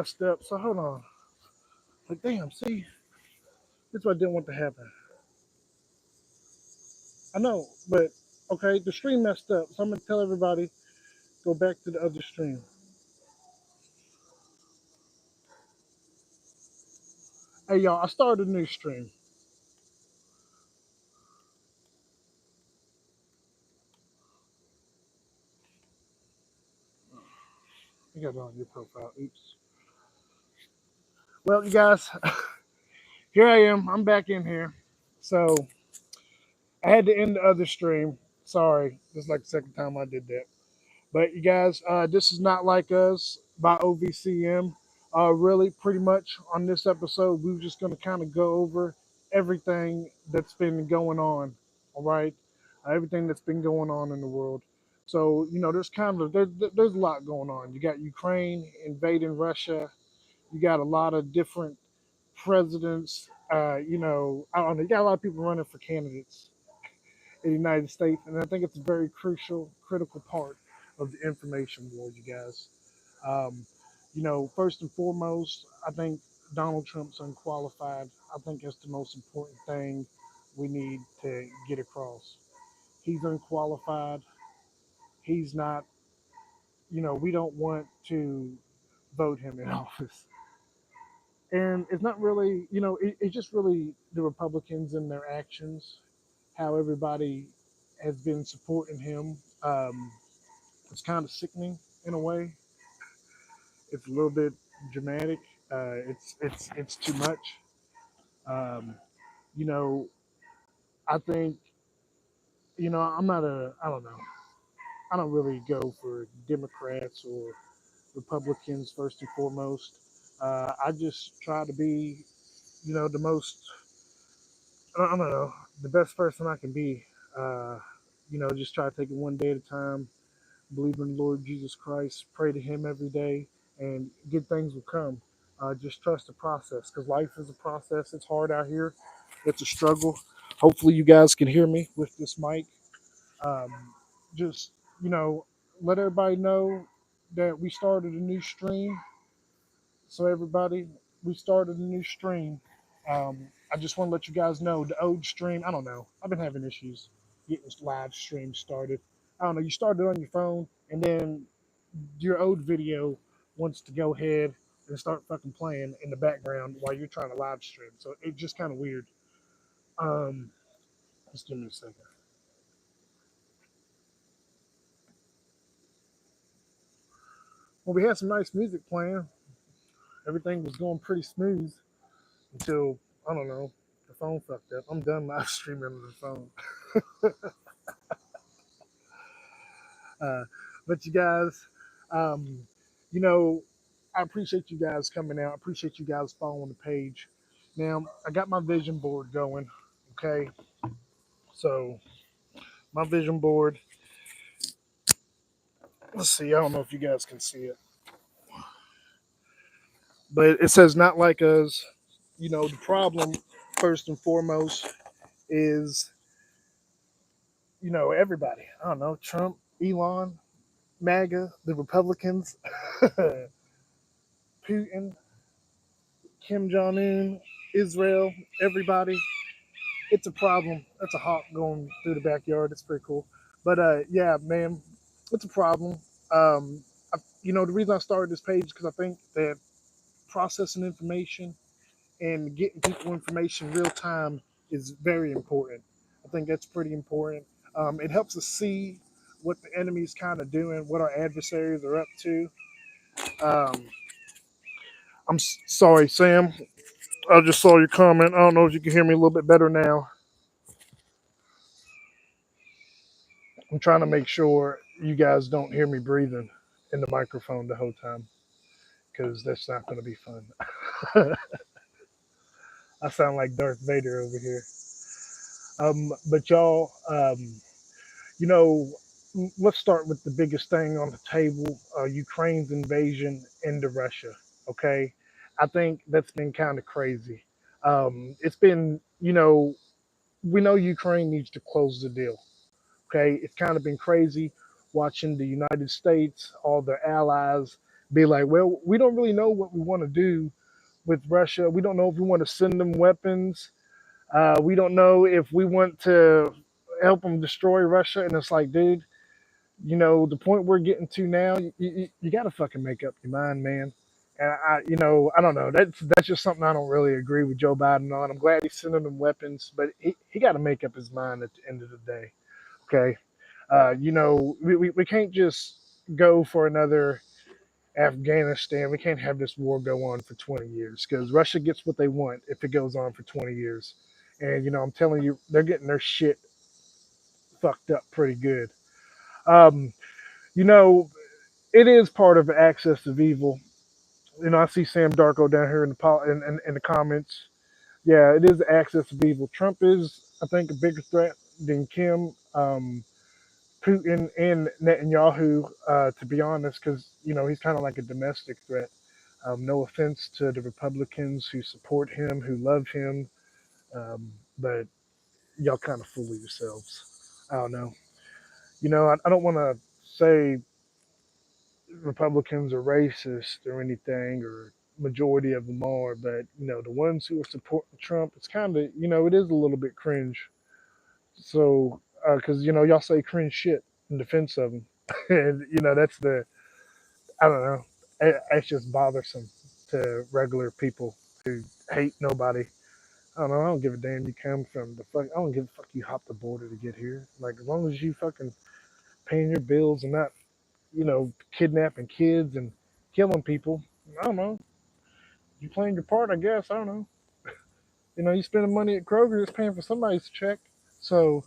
Step. So hold on. Like, damn, see, this is what I didn't want to happen. I know, but okay, the stream messed up. So I'm gonna tell everybody go back to the other stream. Hey y'all, I started a new stream. You got it on your profile. Oops. Well, you guys, here I am. I'm back in here. So I had to end the other stream. Sorry, this is like the second time I did that. But you guys, this is Not Like Us by OVCM. Really, pretty much on this episode, we are just going to kind of go over everything that's been going on. All right, everything that's been going on in the world. So there's there's a lot going on. You got Ukraine invading Russia. You got a lot of different presidents. I don't know. You got a lot of people running for candidates in the United States, and I think it's a very crucial, critical part of the information war, you guys. Um, first and foremost, I think Donald Trump's unqualified. I think that's the most important thing we need to get across. He's unqualified. He's not, we don't want to vote him in office. And it's not really, it's just really the Republicans and their actions, how everybody has been supporting him. It's kind of sickening in a way. It's a little bit dramatic. It's too much. Um, you know, I think I'm not a I don't know. I don't really go for Democrats or Republicans first and foremost. I just try to be the most I don't know the best person I can be. Just try to take it one day at a time. Believe in the Lord Jesus Christ, pray to Him every day, and good things will come. Just trust the process because life is a process. It's hard out here, it's a struggle. Hopefully, you guys can hear me with this mic. Um, just, you know, let everybody know that we started a new stream. So, everybody, we started a new stream. I just want to let you guys know the old stream. I don't know. I've been having issues getting this live stream started. I don't know. You started on your phone, and then your old video wants to go ahead and start fucking playing in the background while you're trying to live stream. So it's just kind of weird. Um, just give me a second. Well, we had some nice music playing. Everything was going pretty smooth until I don't know. The phone fucked up. I'm done live streaming on the phone. Uh, but you guys, um, you know, I appreciate you guys coming out. I appreciate you guys following the page. Now, I got my vision board going. Okay. So, my vision board, let's see. I don't know if you guys can see it, but it says Not Like Us. The problem, first and foremost, is, everybody. I don't know, Trump, Elon, MAGA, the Republicans, Putin, Kim Jong Un, Israel, everybody. It's a problem. That's a hawk going through the backyard. It's pretty cool. But yeah, man, it's a problem. The reason I started this page is because I think that processing information and getting people information real time is very important. I think that's pretty important. It helps us see what the enemy's kind of doing, what our adversaries are up to. Um, sorry, Sam. I just saw your comment. I don't know if you can hear me a little bit better now. I'm trying to make sure you guys don't hear me breathing in the microphone the whole time because that's not going to be fun. I sound like Darth Vader over here. But y'all, you know, let's start with the biggest thing on the table, Ukraine's invasion into Russia. Okay. I think that's been kind of crazy. It's been, we know Ukraine needs to close the deal. Okay. It's kind of been crazy watching the United States, all their allies, be like, well, we don't really know what we want to do with Russia. We don't know if we want to send them weapons. We don't know if we want to help them destroy Russia. And it's like, dude, the point we're getting to now, you got to fucking make up your mind, man. And I don't know. That's just something I don't really agree with Joe Biden on. I'm glad he's sending them weapons, but he got to make up his mind at the end of the day. Okay. We can't just go for another Afghanistan. We can't have this war go on for 20 years because Russia gets what they want if it goes on for 20 years. And, I'm telling you, they're getting their shit fucked up pretty good. Um, you know, it is part of the axis of evil. I see Sam Darko down here in in the comments. Yeah, it is the axis of evil. Trump is, I think, a bigger threat than Kim, Putin, and Netanyahu. To be honest, because he's kind of like a domestic threat. No offense to the Republicans who support him, who love him, but y'all kind of fool yourselves. I don't know. I don't want to say Republicans are racist or anything, or majority of them are, but the ones who are supporting Trump, it's kind of it is a little bit cringe. So, because y'all say cringe shit in defense of them, and that's the I don't know. It's just bothersome to regular people who hate nobody. I don't know. I don't give a damn. You come from the fuck. I don't give a fuck. You hop the border to get here. Like as long as you fucking paying your bills and not kidnapping kids and killing people. I don't know. You playing your part, I guess. I don't know. You spending money at Kroger, it's paying for somebody's check. So,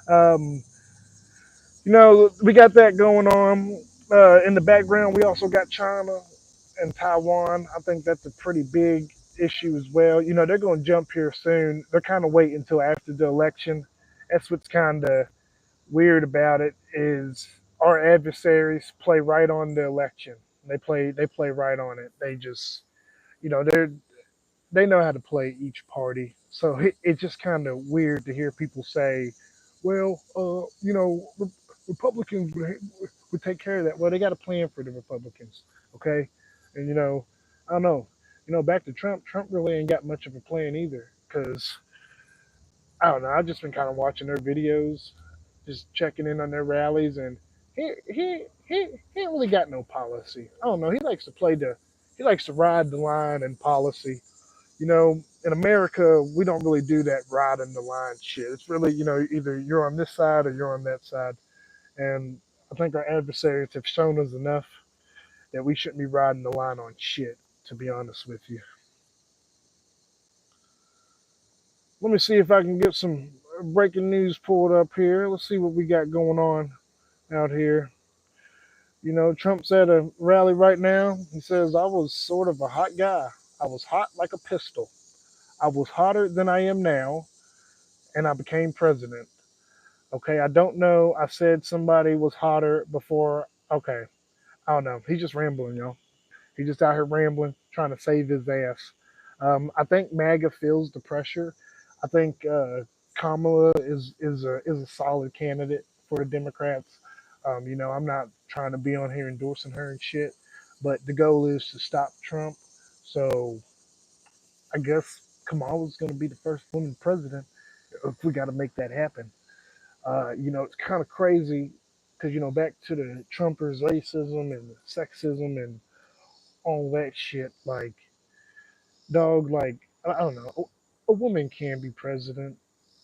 um, we got that going on. In the background, we also got China and Taiwan. I think that's a pretty big issue as well. They're going to jump here soon. They're kind of waiting until after the election. That's what's kind of weird about it is our adversaries play right on the election. They play right on it. They just they know how to play each party. So it's just kind of weird to hear people say, well, Republicans would take care of that. Well, they got a plan for the Republicans, okay? And I don't know. Back to Trump. Trump really ain't got much of a plan either, because I don't know. I've just been kind of watching their videos, just checking in on their rallies, and he ain't really got no policy. I don't know. He likes to ride the line in policy. In America, we don't really do that riding the line shit. It's really, either you're on this side or you're on that side. And I think our adversaries have shown us enough that we shouldn't be riding the line on shit, to be honest with you. Let me see if I can get some breaking news pulled up here. Let's see what we got going on out here. Trump's at a rally right now. He says, I was sort of a hot guy. I was hot like a pistol. I was hotter than I am now, and I became president. Okay, I don't know. I said somebody was hotter before. Okay, I don't know. He's just rambling, y'all. He's just out here rambling, trying to save his ass. I think MAGA feels the pressure. I think Kamala is a solid candidate for the Democrats. I'm not trying to be on here endorsing her and shit, but the goal is to stop Trump. So I guess Kamala's going to be the first woman president if we got to make that happen. It's kind of crazy because, back to the Trumpers' racism and sexism and all that shit. Like, dog, like, I don't know. A woman can be president.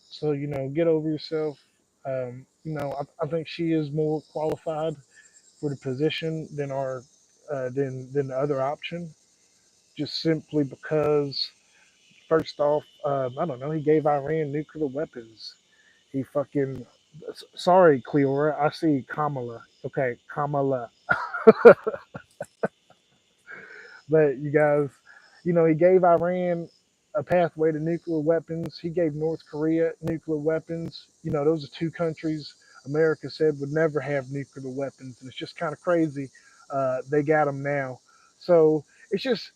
So, get over yourself. I think she is more qualified for the position than the other option, just simply because, first off, I don't know, he gave Iran nuclear weapons. He fucking sorry, Cleora. I see Kamala. Okay, Kamala. But you guys, he gave Iran a pathway to nuclear weapons. He gave North Korea nuclear weapons. Those are two countries America said would never have nuclear weapons, and it's just kind of crazy. They got them now, so it's just.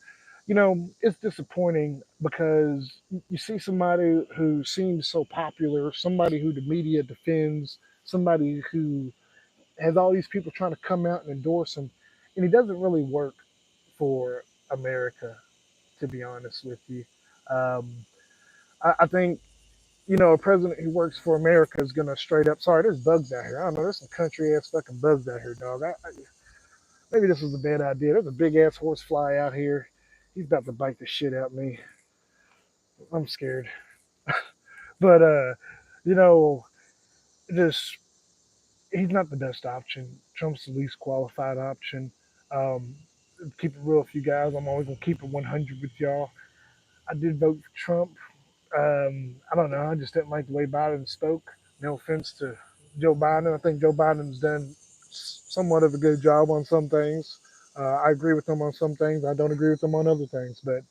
It's disappointing because you see somebody who seems so popular, somebody who the media defends, somebody who has all these people trying to come out and endorse him, and he doesn't really work for America, to be honest with you. Um, I think a president who works for America is gonna straight up. Sorry, there's bugs out here. I don't know. There's some country ass fucking bugs out here, dog. Maybe this was a bad idea. There's a big ass horse fly out here. He's about to bite the shit out of me. I'm scared. But you know, just he's not the best option. Trump's the least qualified option. Um, keep it real with you guys. I'm always gonna keep it 100 with y'all. I did vote for Trump. I don't know. I just didn't like the way Biden spoke. No offense to Joe Biden. I think Joe Biden's done somewhat of a good job on some things. I agree with him on some things. I don't agree with him on other things, but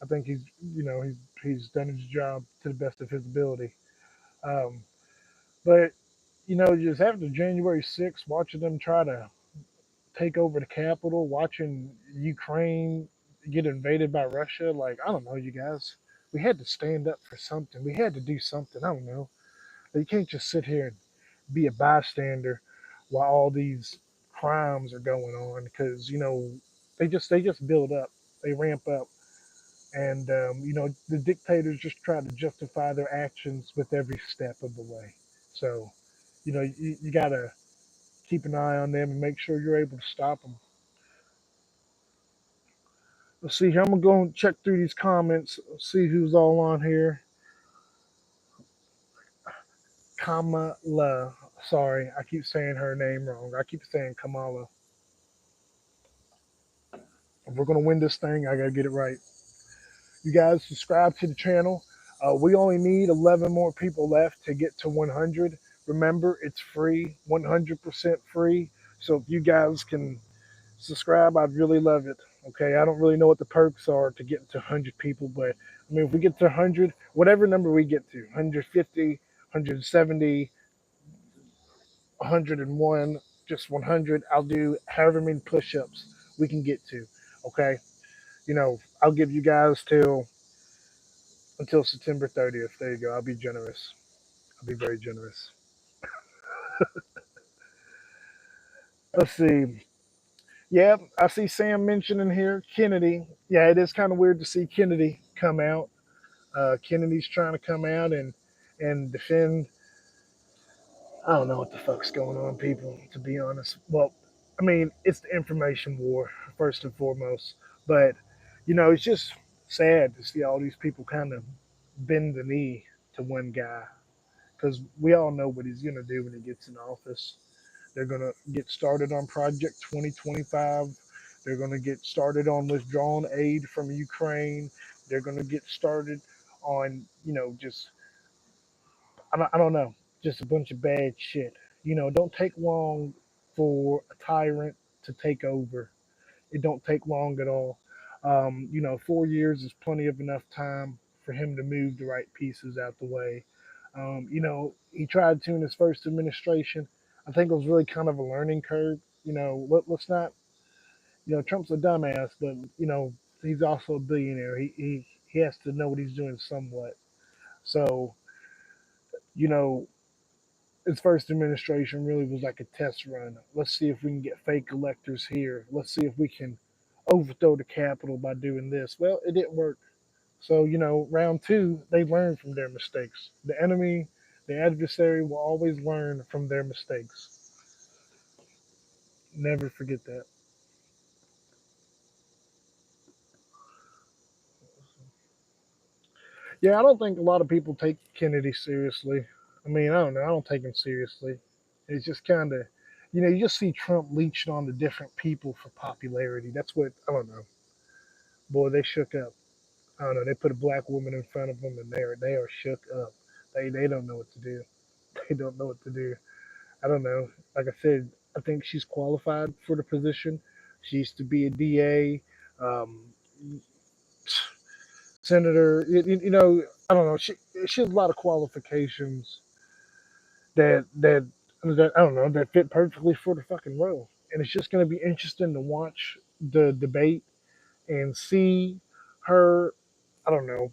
I think he's done his job to the best of his ability. Um, but just after January 6th, watching them try to take over the Capitol, watching Ukraine get invaded by Russia, like, I don't know, you guys. We had to stand up for something. We had to do something. I don't know. You can't just sit here and be a bystander while all these crimes are going on because they just build up, they ramp up, and the dictators just try to justify their actions with every step of the way. So you gotta keep an eye on them and make sure you're able to stop them. Let's see here. I'm gonna go and check through these comments, see who's all on here. Kamala. Sorry, I keep saying her name wrong. I keep saying Kamala. If we're gonna win this thing, I gotta get it right. You guys subscribe to the channel. We only need 11 more people left to get to 100. Remember, it's free, 100% free. So if you guys can subscribe, I'd really love it. Okay, I don't really know what the perks are to get to 100 people, but I mean, if we get to 100, whatever number we get to, 150, 170, 101, just 100, I'll do however many push ups we can get to. Okay, I'll give you guys till until September 30th. There you go. I'll be generous. I'll be very generous. Let's see. Yeah, I see Sam mentioning here Kennedy. Yeah, it is kind of weird to see Kennedy come out. Kennedy's trying to come out and defend. I don't know what the fuck's going on, people. To be honest, well, I mean, it's the information war first and foremost, but it's just sad to see all these people kind of bend the knee to one guy because we all know what he's gonna do when he gets in office. They're going to get started on Project 2025. They're going to get started on withdrawing aid from Ukraine. They're going to get started on, just, I don't know, just a bunch of bad shit. Don't take long for a tyrant to take over. It don't take long at all. 4 years is plenty of enough time for him to move the right pieces out the way. He tried to in his first administration. I think it was really kind of a learning curve. Let's not. Trump's a dumbass, but he's also a billionaire. He has to know what he's doing somewhat. So you know, his first administration really was like a test run. Let's see if we can get fake electors here. Let's see if we can overthrow the Capitol by doing this. Well, it didn't work. So, round two, they learn from their mistakes. The enemy, the adversary will always learn from their mistakes. Never forget that. Yeah, I don't think a lot of people take Kennedy seriously. I mean, I don't know. I don't take him seriously. It's just kind of, you just see Trump leeching on to different people for popularity. That's what, I don't know. Boy, they shook up. I don't know. They put a black woman in front of them and they are shook up. They don't know what to do. They don't know what to do. I don't know. Like I said, I think she's qualified for the position. She used to be a DA, um, senator. I don't know. She has a lot of qualifications that I don't know that fit perfectly for the fucking role. And it's just going to be interesting to watch the debate and see her. I don't know,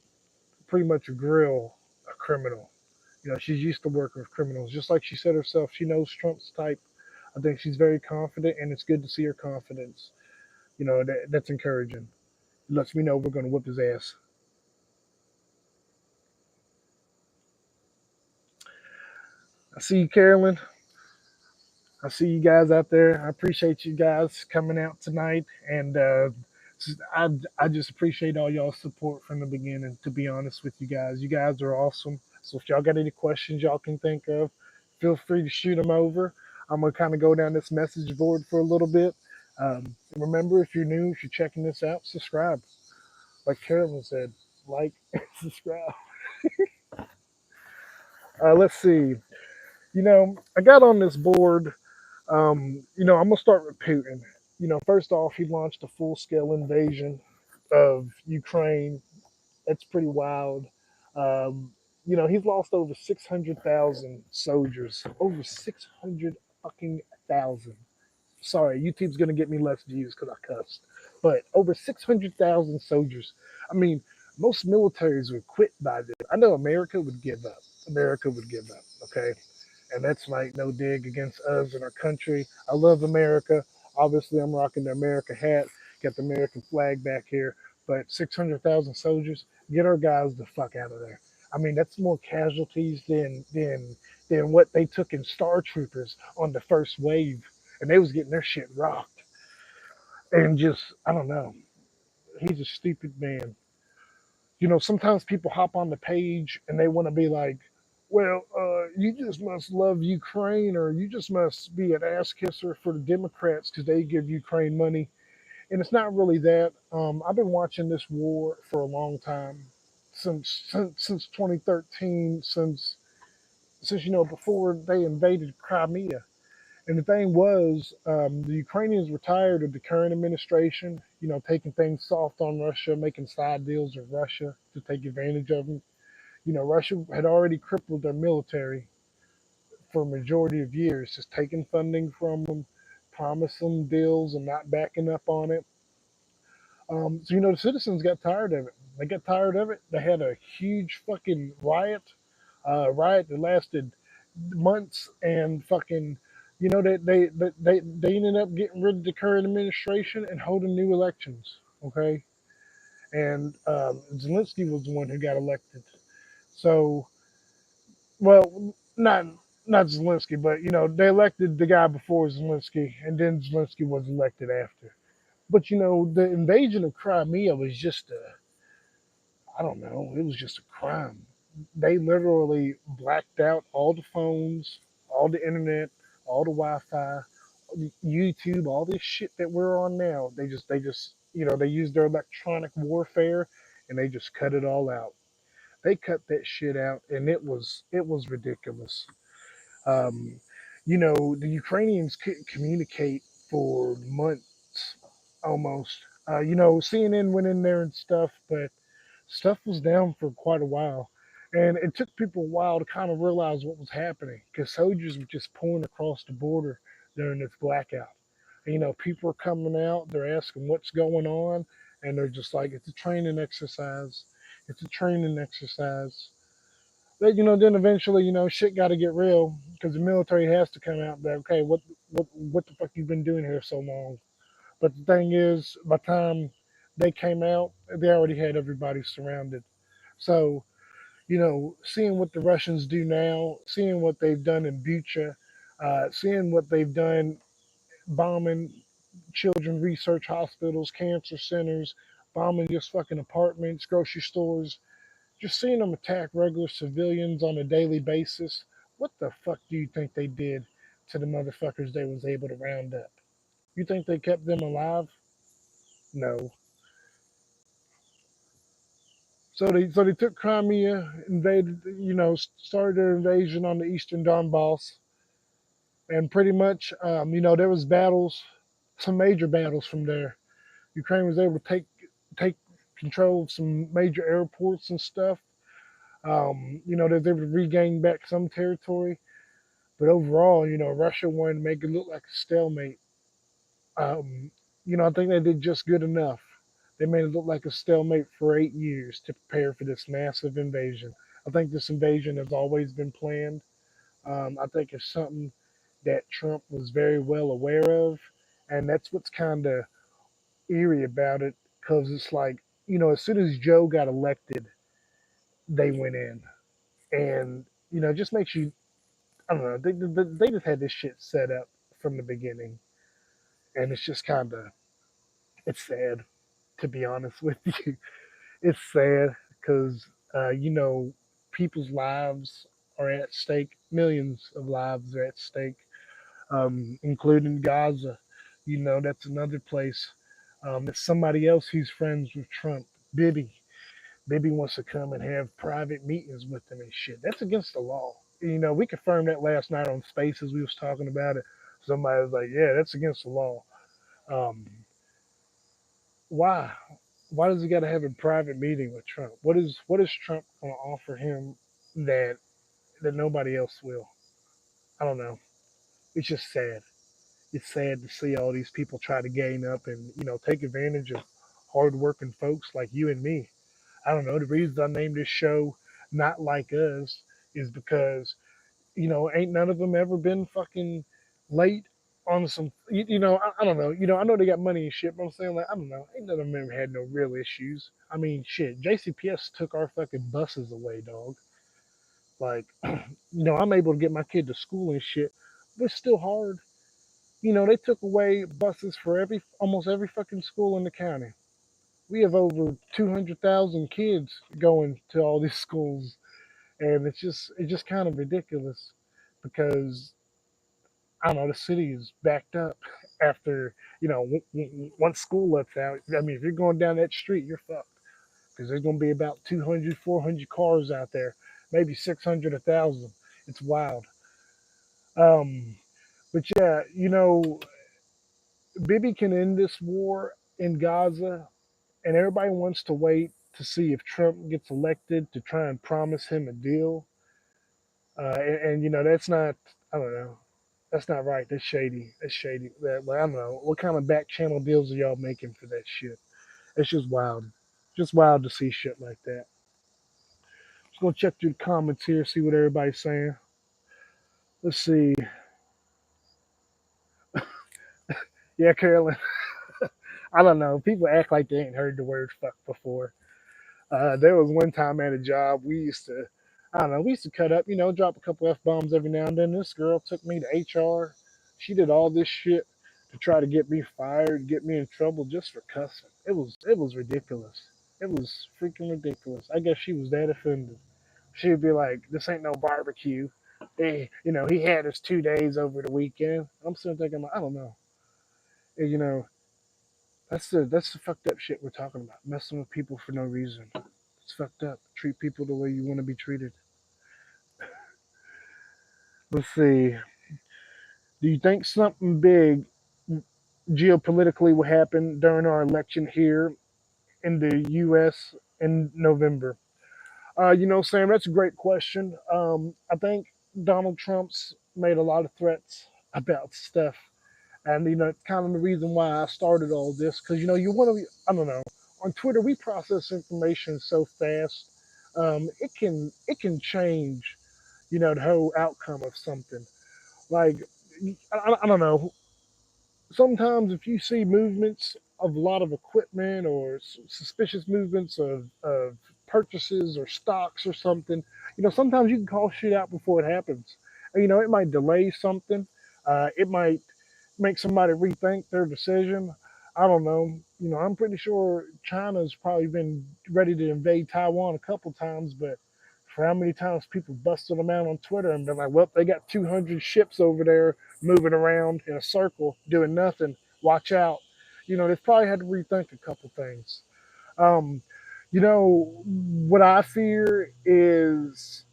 pretty much grill a criminal. She's used to working with criminals, just like she said herself. She knows Trump's type. I think she's very confident, and it's good to see her confidence. That's encouraging. It lets me know we're going to whip his ass. I see you, Carolyn. I see you guys out there. I appreciate you guys coming out tonight, and I just appreciate all y'all support from the beginning. To be honest with you guys are awesome. So if y'all got any questions y'all can think of, feel free to shoot them over. I'm gonna kind of go down this message board for a little bit. Remember, if you're new, if you're checking this out, subscribe. Like Carolyn said, like, subscribe. Let's see. I got on this board. I'm gonna start with Putin. First off, he launched a full-scale invasion of Ukraine. That's pretty wild. He's lost over 600,000 soldiers. Over 600 fucking thousand. Sorry, YouTube's gonna get me less views because I cussed. But over 600,000 soldiers. I mean, most militaries would quit by this. I know America would give up. America would give up. Okay, and that's like no dig against us and our country. I love America. Obviously, I'm rocking the America hat, got the American flag back here. But 600,000 soldiers, get our guys the fuck out of there. I mean, that's more casualties than what they took in Star Troopers on the first wave, and they was getting their shit rocked. And just, I don't know. He's a stupid man. Sometimes people hop on the page and they want to be like, well, you just must love Ukraine, or you just must be an ass kisser for the Democrats because they give Ukraine money. And it's not really that. I've been watching this war for a long time, since 2013, since before they invaded Crimea. And the thing was, the Ukrainians were tired of the current administration, taking things soft on Russia, making side deals with Russia to take advantage of them. Russia had already crippled their military for a majority of years, just taking funding from them, promising deals and not backing up on it. So the citizens got tired of it. They got tired of it. They had a huge fucking riot that lasted months, and fucking, they ended up getting rid of the current administration and holding new elections. Okay, and Zelensky was the one who got elected. So, well, not Zelensky, but they elected the guy before Zelensky, and then Zelensky was elected after. But the invasion of Crimea was just I don't know, it was just a crime. They literally blacked out all the phones, all the internet, all the Wi-Fi, YouTube, all this shit that we're on now. They used their electronic warfare, and they just cut it all out. They cut that shit out, and it was ridiculous. Um, the Ukrainians couldn't communicate for months almost. CNN went in there and stuff, but stuff was down for quite a while. And it took people a while to kind of realize what was happening because soldiers were just pulling across the border during this blackout. And, people are coming out, they're asking what's going on, and they're just like, it's a training exercise. It's a training exercise. But then eventually, shit got to get real because the military has to come out and be like, okay, what the fuck you been doing here so long? But the thing is, by the time they came out, they already had everybody surrounded. So, seeing what the Russians do now, seeing what they've done in Bucha, seeing what they've done bombing children research hospitals, cancer centers, bombing just fucking apartments, grocery stores, just seeing them attack regular civilians on a daily basis. What the fuck do you think they did to the motherfuckers they was able to round up? You think they kept them alive? No. So they took Crimea, invaded, started their invasion on the eastern Donbass, and pretty much, there was battles, some major battles from there. Ukraine was able to take control of some major airports and stuff. They was able to regain back some territory, but overall, Russia wanted to make it look like a stalemate. I think they did just good enough. They made it look like a stalemate for 8 years to prepare for this massive invasion. I think this invasion has always been planned. I think it's something that Trump was very well aware of, and that's what's kind of eerie about it, because it's like, as soon as Joe got elected, they went in, and it just makes you, I don't know, they just had this shit set up from the beginning, and it's just kind of, it's sad, to be honest with you. It's sad because people's lives are at stake. Millions of lives are at stake, including Gaza. That's another place. It's somebody else who's friends with Trump. Bibi. Bibi wants to come and have private meetings with them and shit. That's against the law. We confirmed that last night on Spaces. We was talking about it. Somebody was like, "Yeah, that's against the law." Um, why? Why does he got to have a private meeting with Trump? What is Trump going to offer him that nobody else will? I don't know. It's just sad. It's sad to see all these people try to gain up and take advantage of hardworking folks like you and me. I don't know. The reason I named this show "Not Like Us" is because ain't none of them ever been fucking late on some. I don't know. I know they got money and shit, but I'm saying, like, I don't know. Ain't none of them ever had no real issues. I mean, shit. JCPS took our fucking buses away, dog. Like, I'm able to get my kid to school and shit, but it's still hard. They took away buses for almost every fucking school in the county. We have over 200,000 kids going to all these schools, and it's just kind of ridiculous because I don't know, the city is backed up after once school lets out. I mean, if you're going down that street, you're fucked because there's going to be about 200, 400 cars out there, maybe 600, 1,000. It's wild. Um, but yeah, Bibi can end this war in Gaza, and everybody wants to wait to see if Trump gets elected to try and promise him a deal. And that's not. I don't know. That's not right. That's shady. That's shady. Like, I don't know. What kind of back channel deals are y'all making for that shit? It's just wild. Just wild to see shit like that. Just gonna check through the comments here, see what everybody's saying. Let's see. Yeah, Carolyn. I don't know. People act like they ain't heard the word fuck before. There was one time at a job we used to, I don't know, we used to cut up, drop a couple F bombs every now and then. This girl took me to HR. She did all this shit to try to get me fired, get me in trouble just for cussing. It was ridiculous. It was freaking ridiculous. I guess she was that offended. She'd be like, "This ain't no barbecue. He had us 2 days over the weekend." I'm sitting thinking, I don't know. You know, that's the fucked up shit we're talking about. Messing with people for no reason. It's fucked up. Treat people the way you want to be treated. Let's see. Do you think something big geopolitically will happen during our election here in the U.S. in November? Sam, that's a great question. I think Donald Trump's made a lot of threats about stuff, and it's kind of the reason why I started all this, because you want to. I don't know. On Twitter, we process information so fast. It can change, the whole outcome of something. Like, I don't know. Sometimes if you see movements of a lot of equipment or suspicious movements of purchases or stocks or something, sometimes you can call shit out before it happens. And, it might delay something. It might make somebody rethink their decision. I don't know. I'm pretty sure China's probably been ready to invade Taiwan a couple times, but for how many times people busted them out on Twitter and been like, well, they got 200 ships over there moving around in a circle doing nothing. Watch out. They've probably had to rethink a couple things. Um, what I fear is,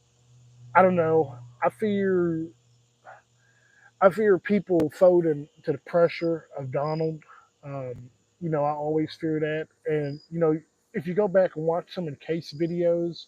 I don't know. I fear people folding to the pressure of Donald. I always fear that. And if you go back and watch some of the case videos,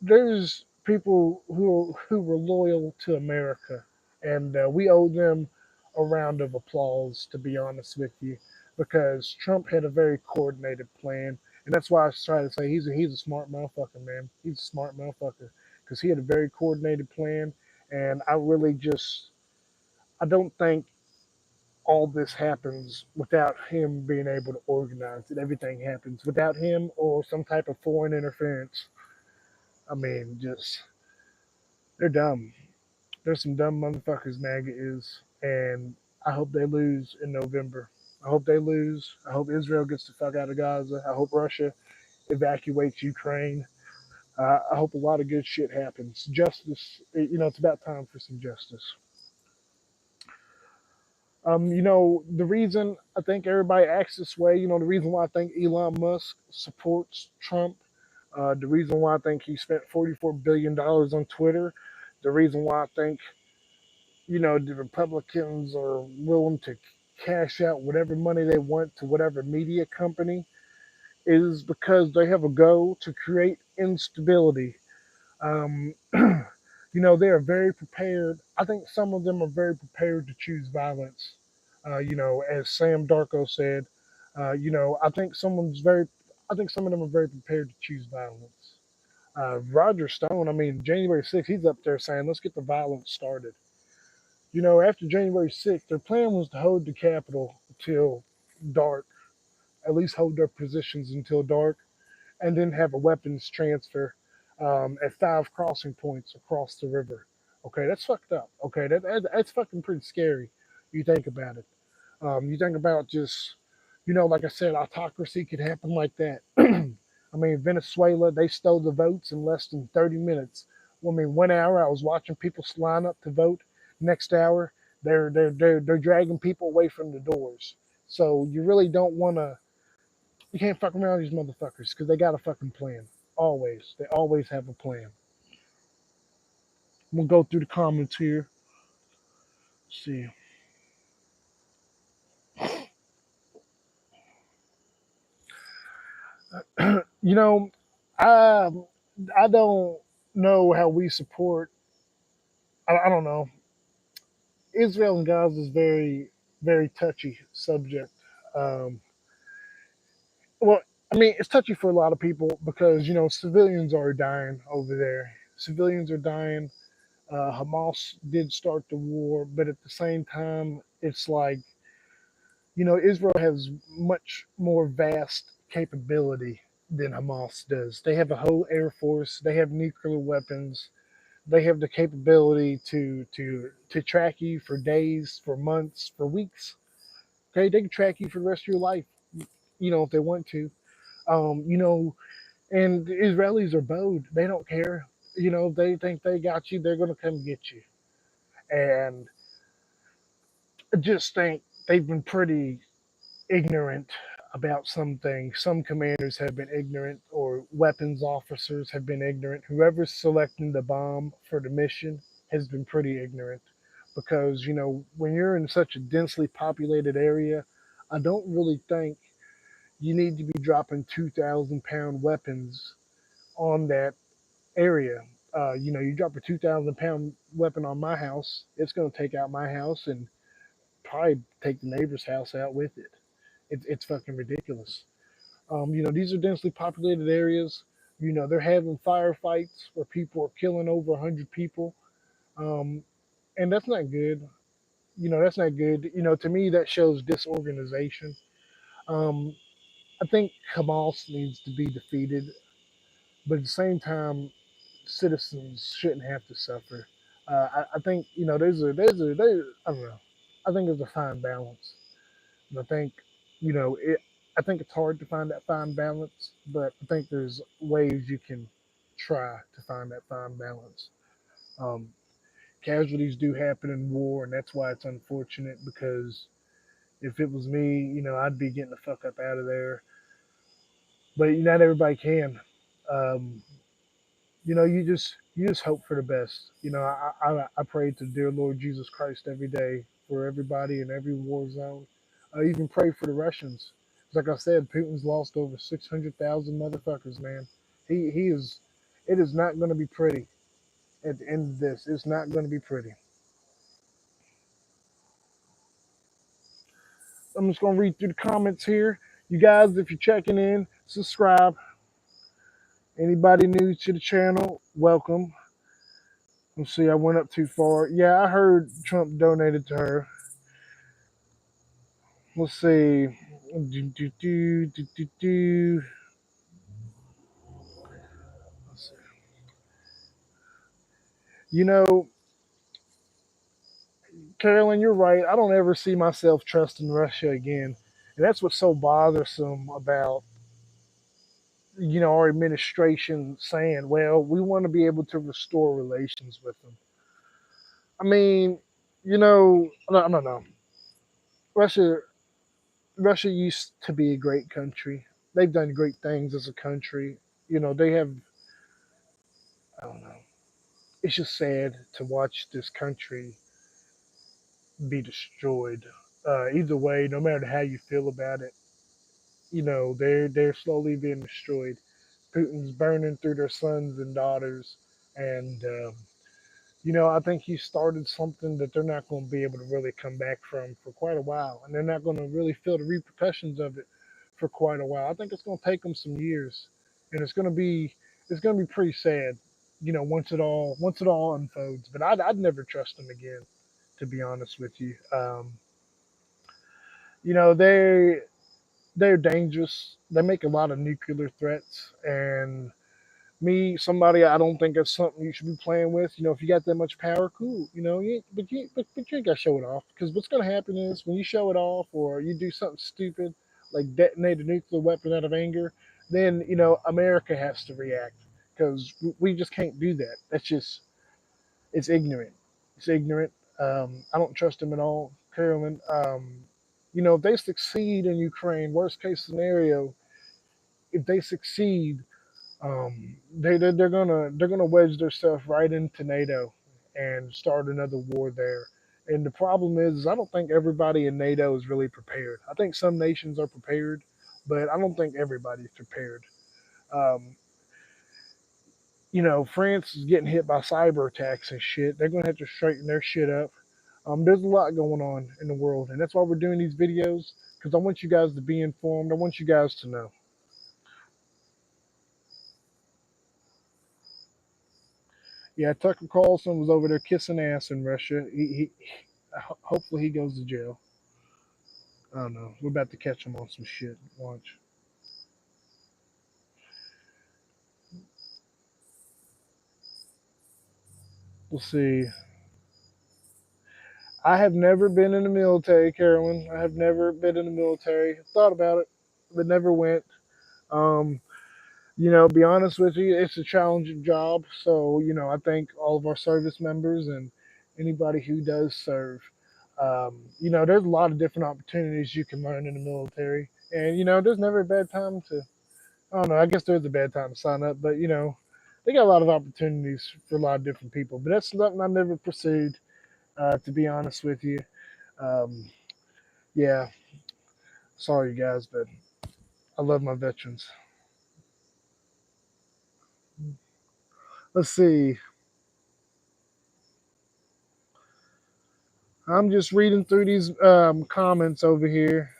there's people who were loyal to America, and we owe them a round of applause. To be honest with you, because Trump had a very coordinated plan, and that's why I try to say he's a smart motherfucker, man. He's a smart motherfucker because he had a very coordinated plan, And I don't think all this happens without him being able to organize it. Everything happens without him or some type of foreign interference. I mean, just they're dumb. There's some dumb motherfuckers, MAGA is, and I hope they lose in November. I hope they lose. I hope Israel gets the fuck out of Gaza. I hope Russia evacuates Ukraine. I hope a lot of good shit happens. Justice, it's about time for some justice. The reason I think everybody acts this way, the reason why I think Elon Musk supports Trump, the reason why I think he spent $44 billion on Twitter, the reason why I think, the Republicans are willing to cash out whatever money they want to whatever media company is because they have a goal to create instability. Um, they are very prepared. I think some of them are very prepared to choose violence. As Sam Darko said, I think some of them are very prepared to choose violence. Roger Stone, I mean, January 6th, he's up there saying, let's get the violence started. After January 6th, their plan was to hold the Capitol until dark, at least hold their positions until dark, and then have a weapons transfer at 5 crossing points across the river. Okay, that's fucked up. Okay, that's fucking pretty scary. You think about it. You think about just, like I said, autocracy could happen like that. I mean, Venezuela, they stole the votes in less than 30 minutes. Well, I mean, 1 hour I was watching people line up to vote. Next hour, they're dragging people away from the doors. So you really don't want to. You can't fuck around with these motherfuckers because they got a fucking plan. Always, they always have a plan. We'll go through the comments here. Let's see. you know, I I don't know how we support. I don't know. Israel and Gaza is very very touchy subject. Um, well, I mean, it's touchy for a lot of people because civilians are dying over there. Civilians are dying. Hamas did start the war, but at the same time, it's like Israel has much more vast capability than Hamas does. They have a whole air force. They have nuclear weapons. They have the capability to track you for days, for months, for weeks. Okay, they can track you for the rest of your life. If they want to. Um, you know, and the Israelis are bold. They don't care. If they think they got you, they're gonna come get you. And I just think they've been pretty ignorant about some things. Some commanders have been ignorant, or weapons officers have been ignorant. Whoever's selecting the bomb for the mission has been pretty ignorant because, when you're in such a densely populated area, I don't really think you need to be dropping 2,000-pound weapons on that area. You drop a 2,000-pound weapon on my house, it's going to take out my house and probably take the neighbor's house out with it. It's fucking ridiculous. These are densely populated areas. They're having firefights where people are killing over 100 people. Um, and that's not good. That's not good. To me, that shows disorganization. Um, I think Hamas needs to be defeated, but at the same time, citizens shouldn't have to suffer. I think, I don't know. I think there's a fine balance. And I think, you know, it, I think it's hard to find that fine balance, but I think there's ways you can try to find that fine balance. Um, Casualties do happen in war, and that's why it's unfortunate because if it was me, I'd be getting the fuck up out of there. But not everybody can. Um, you just hope for the best. I pray to dear Lord Jesus Christ every day for everybody in every war zone. I even pray for the Russians. Like I said, Putin's lost over 600,000 motherfuckers, man. He is. It is not going to be pretty at the end of this. It's not going to be pretty. I'm just going to read through the comments here. You guys, if you're checking in, subscribe. Anybody new to the channel, welcome. Let's see, I went up too far. Yeah, I heard Trump donated to her. Let's see. Do, do, do, do, do, do. Let's see. You know, Carolyn, you're right. I don't ever see myself trusting Russia again. And that's what's so bothersome about, our administration saying, well, we want to be able to restore relations with them. I mean, no. Russia, Russia used to be a great country. They've done great things as a country. They have, I don't know. It's just sad to watch this country be destroyed. Either way, no matter how you feel about it, they're slowly being destroyed. Putin's burning through their sons and daughters, and I think he started something that they're not going to be able to really come back from for quite a while, and they're not going to really feel the repercussions of it for quite a while. I think it's going to take them some years, and it's going to be pretty sad, once it all unfolds. But I'd never trust them again, to be honest with you. You know they they're dangerous. They make a lot of nuclear threats, and somebody, I don't think that's something you should be playing with. If you got that much power, cool. But you ain't got to show it off, because what's going to happen is when you show it off or you do something stupid like detonate a nuclear weapon out of anger, then America has to react, because we just can't do that. That's just it's ignorant. It's ignorant. I don't trust them at all, Carolyn. If they succeed in Ukraine, worst case scenario, if they succeed, they're gonna wedge themselves right into NATO and start another war there. And the problem is I don't think everybody in NATO is really prepared. I think some nations are prepared, but I don't think everybody's prepared. Um, France is getting hit by cyber attacks and shit. They're gonna have to straighten their shit up. There's a lot going on in the world, and that's why we're doing these videos, because I want you guys to be informed. I want you guys to know. Yeah, Tucker Carlson was over there kissing ass in Russia. Hopefully he goes to jail. I don't know. We're about to catch him on some shit. Watch. We'll see. I have never been in the military, Carolyn. I have never been in the military. Thought about it, but never went. Um, be honest with you, it's a challenging job. So, I thank all of our service members and anybody who does serve. There's a lot of different opportunities you can learn in the military. And, there's never a bad time to, I don't know, I guess there's a bad time to sign up, but, they got a lot of opportunities for a lot of different people. But that's something I never pursued, to be honest with you. Um, yeah, sorry, guys, but I love my veterans. Let's see. I'm just reading through these comments over here.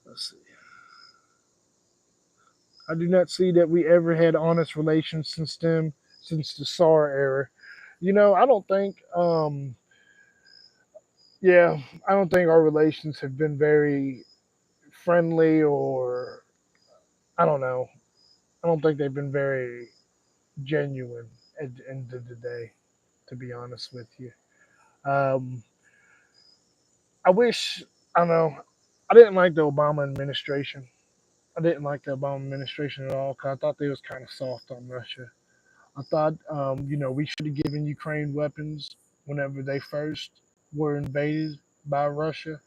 Let's see. I do not see that we ever had honest relations since the Tsar era. I don't think. Yeah, I don't think our relations have been very friendly, or I don't know. I don't think they've been very genuine at the end of the day, to be honest with you. Um, I wish, I don't know, I didn't like the Obama administration. I didn't like the Obama administration at all, because I thought they was kind of soft on Russia. I thought, we should have given Ukraine weapons whenever they first were invaded by Russia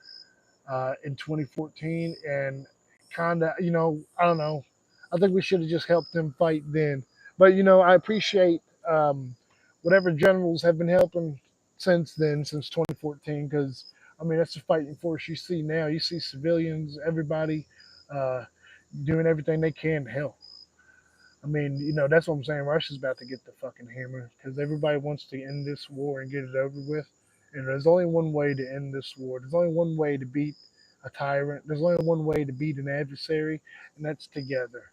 in 2014, and kind of, I don't know. I think we should have just helped them fight then. But I appreciate whatever generals have been helping since then, since 2014, because I mean that's the fighting force you see now. You see civilians, everybody uh, doing everything they can to help. I mean, that's what I'm saying. Russia's about to get the fucking hammer, because everybody wants to end this war and get it over with. And there's only one way to end this war. There's only one way to beat a tyrant. There's only one way to beat an adversary, and that's together.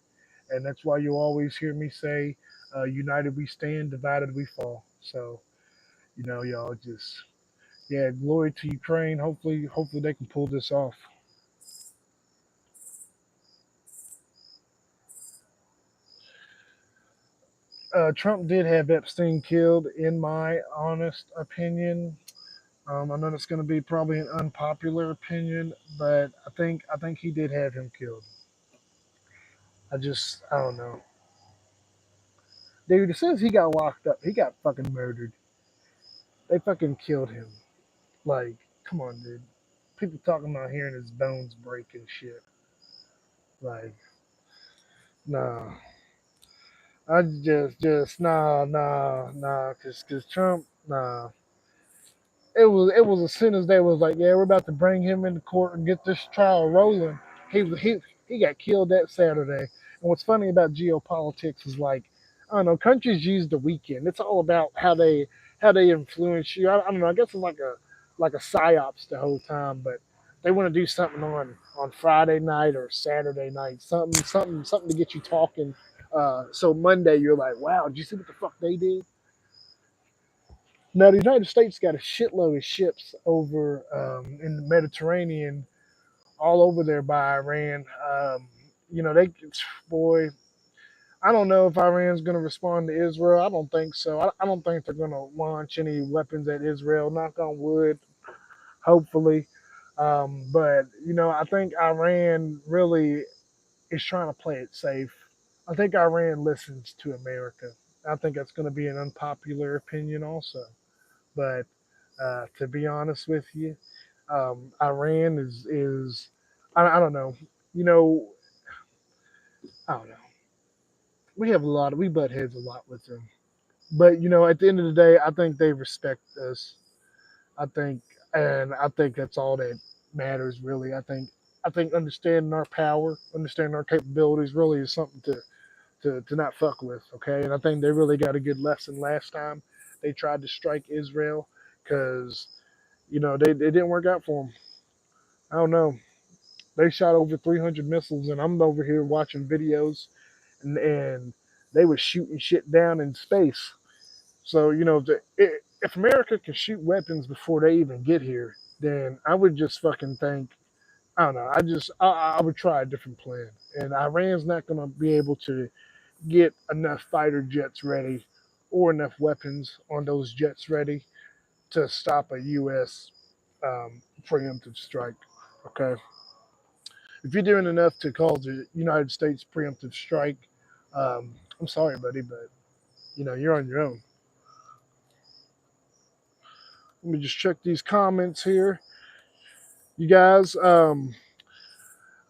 And that's why you always hear me say, United we stand, divided we fall. So, y'all just, yeah, glory to Ukraine. Hopefully they can pull this off. Trump did have Epstein killed, in my honest opinion. I know it's going to be probably an unpopular opinion, but I think he did have him killed. I don't know, dude. As soon as he got locked up, he got fucking murdered. They fucking killed him. Like, come on, dude. People talking about hearing his bones break and shit. Like, nah. I just nah, cause Trump, nah. It was as soon as they was like, yeah, we're about to bring him into court and get this trial rolling. He got killed that Saturday. And what's funny about geopolitics is like, I don't know, countries use the weekend. It's all about how they influence you. I don't know. I guess it's like a psyops the whole time, but they want to do something on Friday night or Saturday night, something to get you talking. So Monday you're like, wow, did you see what the fuck they did? Now, the United States got a shitload of ships over in the Mediterranean, all over there by Iran. They, boy, I don't know if Iran's going to respond to Israel. I don't think so. I don't think they're going to launch any weapons at Israel, knock on wood, hopefully. But, I think Iran really is trying to play it safe. I think Iran listens to America. I think that's going to be an unpopular opinion also. But to be honest with you, Iran is I don't know. You know, I don't know. We butt heads a lot with them. But at the end of the day, I think they respect us. I think, and I think that's all that matters really. I think understanding our power, understanding our capabilities, really is something to not fuck with. Okay, and I think they really got a good lesson last time they tried to strike Israel because they didn't work out for them. I don't know. They shot over 300 missiles, and I'm over here watching videos, and they were shooting shit down in space. So if America can shoot weapons before they even get here, then I would just fucking think, I don't know. I would try a different plan, and Iran's not going to be able to get enough fighter jets ready or enough weapons on those jets ready to stop a U.S. Preemptive strike. Okay, if you're doing enough to cause the United States preemptive strike, I'm sorry, buddy, but you're on your own. Let me just check these comments here, you guys. I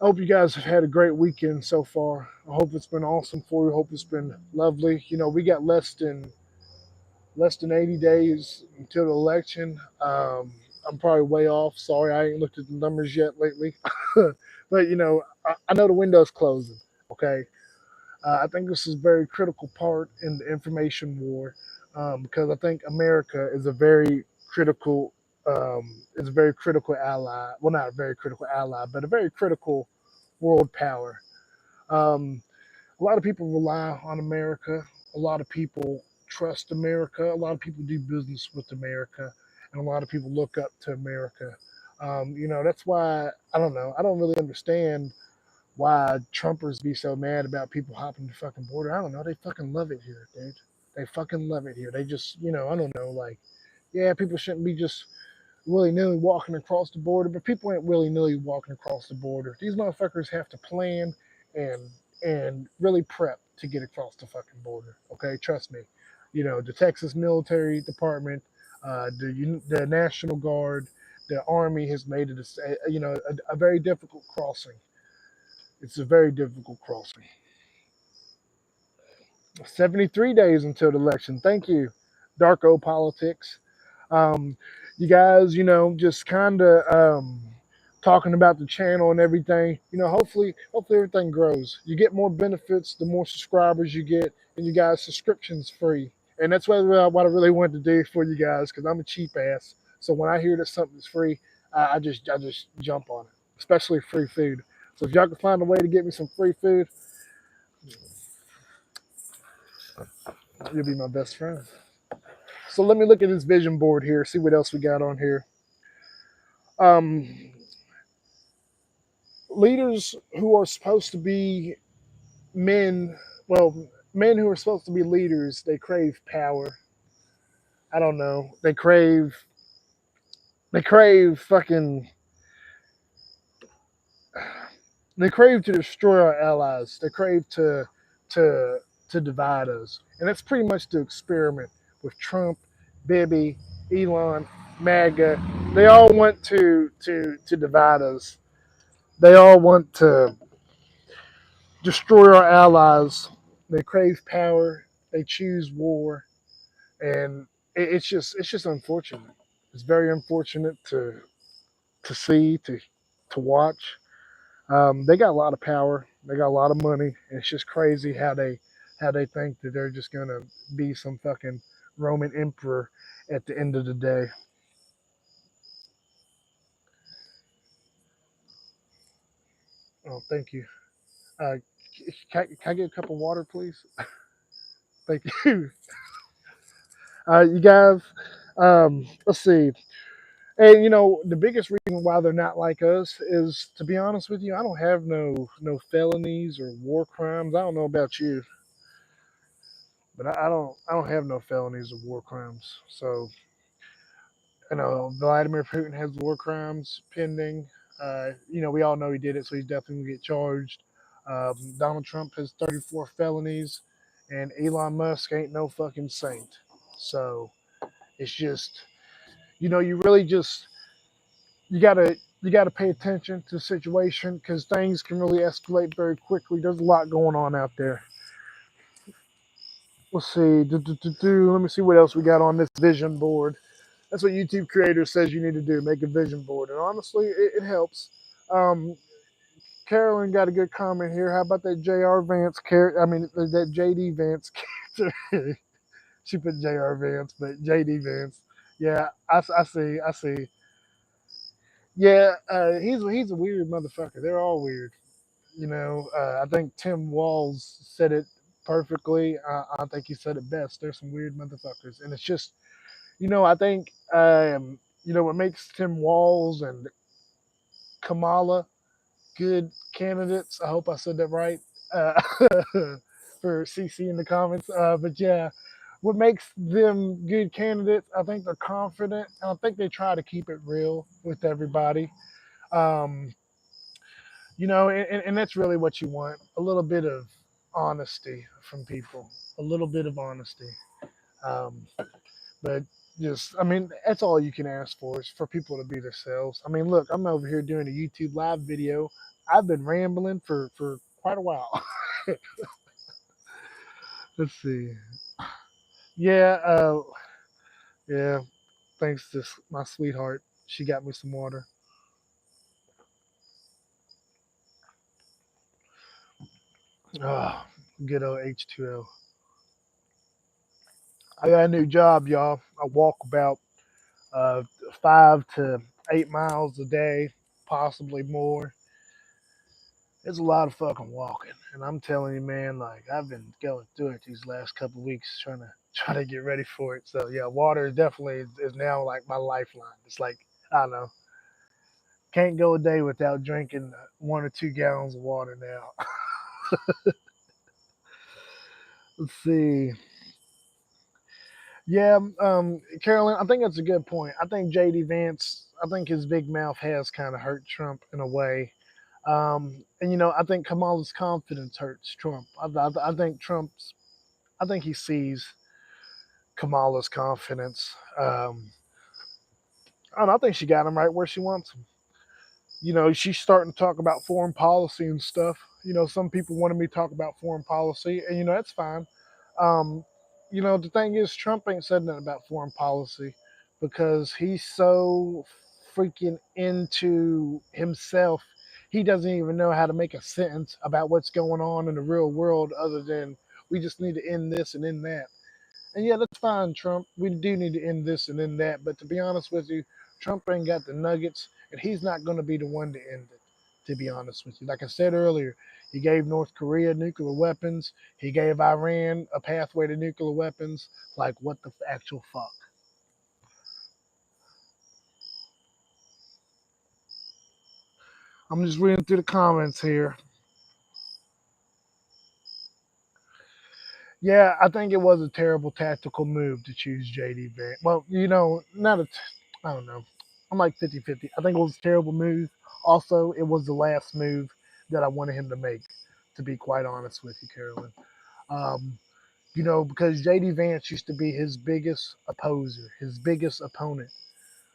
hope you guys have had a great weekend so far. I hope it's been awesome for you. I hope it's been lovely. We got less than 80 days until the election. I'm probably way off. Sorry, I ain't looked at the numbers yet lately. But I know the window's closing. Okay, I think this is a very critical part in the information war because I think America is a very critical ally. Well, not a very critical ally, but a very critical world power. Um, a lot of people rely on America. A lot of people trust America. A lot of people do business with America, and a lot of people look up to America. That's why I don't know. I don't really understand why Trumpers be so mad about people hopping the fucking border. I don't know. They fucking love it here, dude. They fucking love it here. They just, I don't know. Like, yeah, people shouldn't be just willy nilly walking across the border, but people ain't willy nilly walking across the border. These motherfuckers have to plan and really prep to get across the fucking border. Okay, trust me. The Texas Military Department, the National Guard, the Army has made it a very difficult crossing. It's a very difficult crossing. 73 days until the election. Thank you, Darko Politics. Um, you guys, just kind of talking about the channel and everything. Hopefully everything grows. You get more benefits the more subscribers you get, and you guys subscriptions free. And that's what I really wanted to do for you guys because I'm a cheap ass. So when I hear that something's free, I just jump on it, especially free food. So if y'all can find a way to get me some free food, You'll be my best friend. So let me look at this vision board here, see what else we got on here. Um, Leaders who are supposed to be men, well, men who are supposed to be leaders, they crave power. I don't know. They crave fucking, they crave to destroy our allies. They crave to, to divide us. And that's pretty much the experiment with Trump, Bibi, Elon, MAGA. They all want to divide us. They all want to destroy our allies. They crave power. They choose war, and it's just unfortunate. It's very unfortunate to see to watch. They got a lot of power. They got a lot of money. And it's just crazy how they think that they're just gonna be some fucking Roman emperor at the end of the day. Oh, thank you. Uh, can I get a cup of water, please? Thank you. You guys. Let's see. And the biggest reason why they're not like us is, to be honest with you, I don't have no felonies or war crimes. I don't know about you, but I don't have no felonies or war crimes. So Vladimir Putin has war crimes pending. We all know he did it, so he's definitely gonna get charged. Donald Trump has 34 felonies, and Elon Musk ain't no fucking saint. So it's just, you really just you gotta pay attention to the situation because things can really escalate very quickly. There's a lot going on out there. Let's see. Let me see what else we got on this vision board. That's what YouTube creator says you need to do. Make a vision board, and honestly, it helps. Um, Carolyn got a good comment here. How about that J.R. Vance? I mean that J.D. Vance. She put J.R. Vance, but J.D. Vance. Yeah, I see. I see. Yeah, he's a weird motherfucker. They're all weird. I think Tim Walls said it perfectly. I think he said it best. There's some weird motherfuckers, and it's just, I think, what makes Tim Walls and Kamala good candidates. I hope I said that right. Uh, for CC in the comments, but yeah, what makes them good candidates? I think they're confident, and I think they try to keep it real with everybody. Um, and that's really what you want, a little bit of honesty from people, a little bit of honesty. um, but just, I mean, that's all you can ask for, is for people to be themselves. I mean, look, I'm over here doing a YouTube live video. I've been rambling for quite a while. Let's see. Yeah, yeah, thanks to my sweetheart, she got me some water. Oh, good old H2O. I got a new job, y'all. I walk about uh, 5 to 8 miles a day, possibly more. It's a lot of fucking walking, and I'm telling you, man, like I've been going through it these last couple of weeks, trying to get ready for it. So yeah, water is definitely is now like my lifeline. It's like, I don't know, can't go a day without drinking 1 or 2 gallons of water now. Let's see. Yeah, Carolyn, I think that's a good point. I think JD Vance, I think his big mouth has kind of hurt Trump in a way. And I think Kamala's confidence hurts Trump. I think I think he sees Kamala's confidence. I think she got him right where she wants him. She's starting to talk about foreign policy and stuff. Some people wanted me to talk about foreign policy, and that's fine. Um, the thing is, Trump ain't said nothing about foreign policy because he's so freaking into himself. He doesn't even know how to make a sentence about what's going on in the real world other than we just need to end this and end that. And yeah, that's fine, Trump. We do need to end this and end that. But to be honest with you, Trump ain't got the nuggets, and he's not going to be the one to end it. to be honest with you. Like I said earlier, he gave North Korea nuclear weapons. He gave Iran a pathway to nuclear weapons. Like, what the actual fuck? I'm just reading through the comments here. Yeah, I think it was a terrible tactical move to choose JD Vance. Well, not a, I don't know. I'm like 50-50. I think it was a terrible move. Also, it was the last move that I wanted him to make, to be quite honest with you, Carolyn. Um, because JD Vance used to be his biggest opposer, his biggest opponent.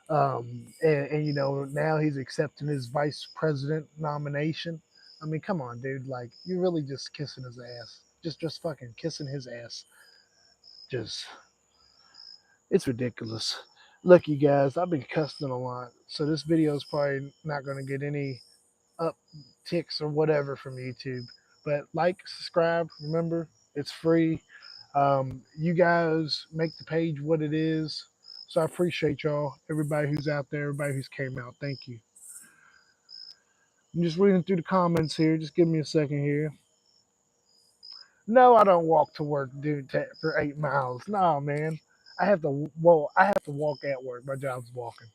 And now he's accepting his vice president nomination. I mean, come on, dude. Like, you're really just kissing his ass. Just fucking kissing his ass. Just, it's ridiculous. Look, you guys, I've been cussing a lot, so this video is probably not going to get any upticks or whatever from YouTube. But like, subscribe. Remember, it's free. You guys make the page what it is. So I appreciate y'all, everybody who's out there, everybody who's came out. Thank you. I'm just reading through the comments here. Just give me a second here. No, I don't walk to work, dude, for 8 miles. No, man. I have to. Well, I have to walk at work. My job's walking.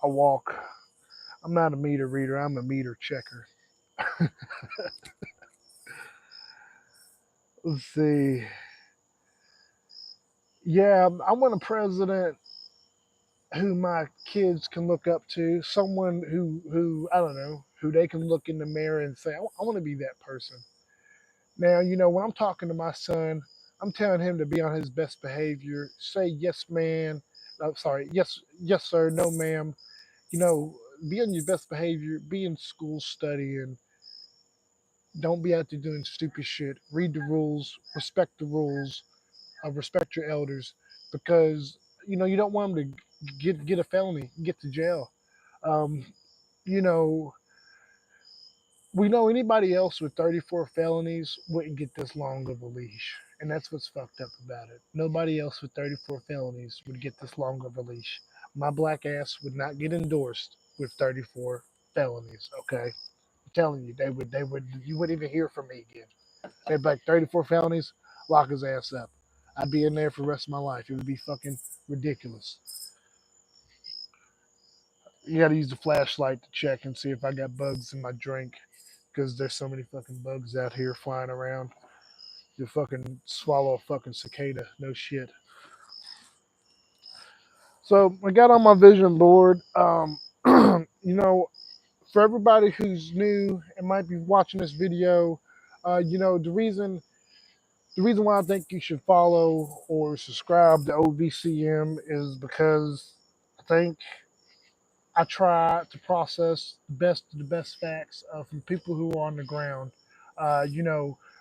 I walk. I'm not a meter reader. I'm a meter checker. Let's see. Yeah, I want a president who my kids can look up to. Someone who I don't know, who they can look in the mirror and say, I want to be that person. Now, when I'm talking to my son, I'm telling him to be on his best behavior. Say yes, man. I'm sorry, yes, sir. No, ma'am. You know, be on your best behavior. Be in school studying. Don't be out there doing stupid shit. Read the rules. Respect the rules. Respect your elders, because you don't want them to get a felony, get to jail. Um, you know, we know anybody else with 34 felonies wouldn't get this long of a leash. And that's what's fucked up about it. Nobody else with 34 felonies would get this long of a leash. My black ass would not get endorsed with 34 felonies, okay? I'm telling you, you wouldn't even hear from me again. They'd be like, 34 felonies, lock his ass up. I'd be in there for the rest of my life. It would be fucking ridiculous. You got to use the flashlight to check and see if I got bugs in my drink, because there's so many fucking bugs out here flying around. You fucking swallow a fucking cicada. No shit. So I got on my vision board. For everybody who's new and might be watching this video, the reason why I think you should follow or subscribe to OVCM is because I think I try to process the best facts from people who are on the ground.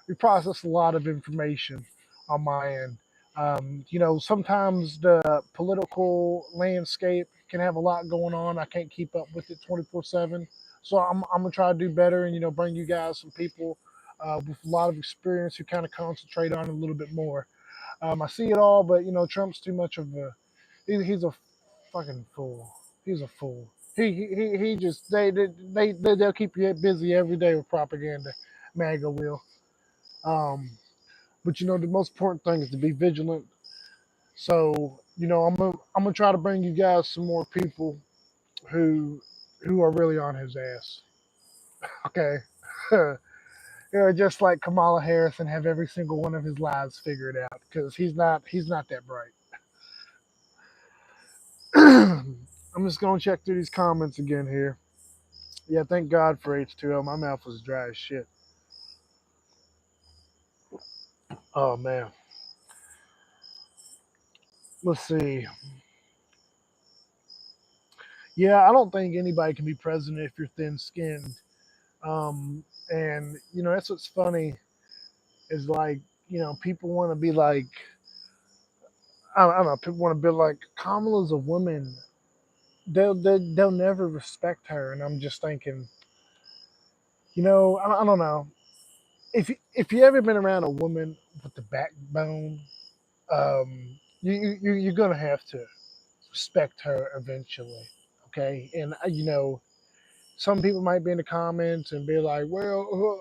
We process a lot of information on my end. Sometimes the political landscape can have a lot going on. I can't keep up with it 24/7. So I'm gonna try to do better and bring you guys some people with a lot of experience who kind of concentrate on it a little bit more. I see it all, but Trump's too much of a he's a fucking fool. He's a fool. He just they'll keep you busy every day with propaganda. MAGA will. Um, but the most important thing is to be vigilant. So I'm gonna try to bring you guys some more people who are really on his ass. Okay. Just like Kamala Harris and have every single one of his lies figured out, because he's not that bright. I'm just gonna check through these comments again here. Yeah, thank God for H2O. My mouth was dry as shit. Oh man. Let's see. Yeah, I don't think anybody can be president if you're thin skinned. And that's what's funny is like, people want to be like, I don't know, people want to be like, Kamala's a woman. They'll never respect her. And I'm just thinking, I don't know. If you ever been around a woman with the backbone, you're gonna have to respect her eventually. Okay, and some people might be in the comments and be like, well,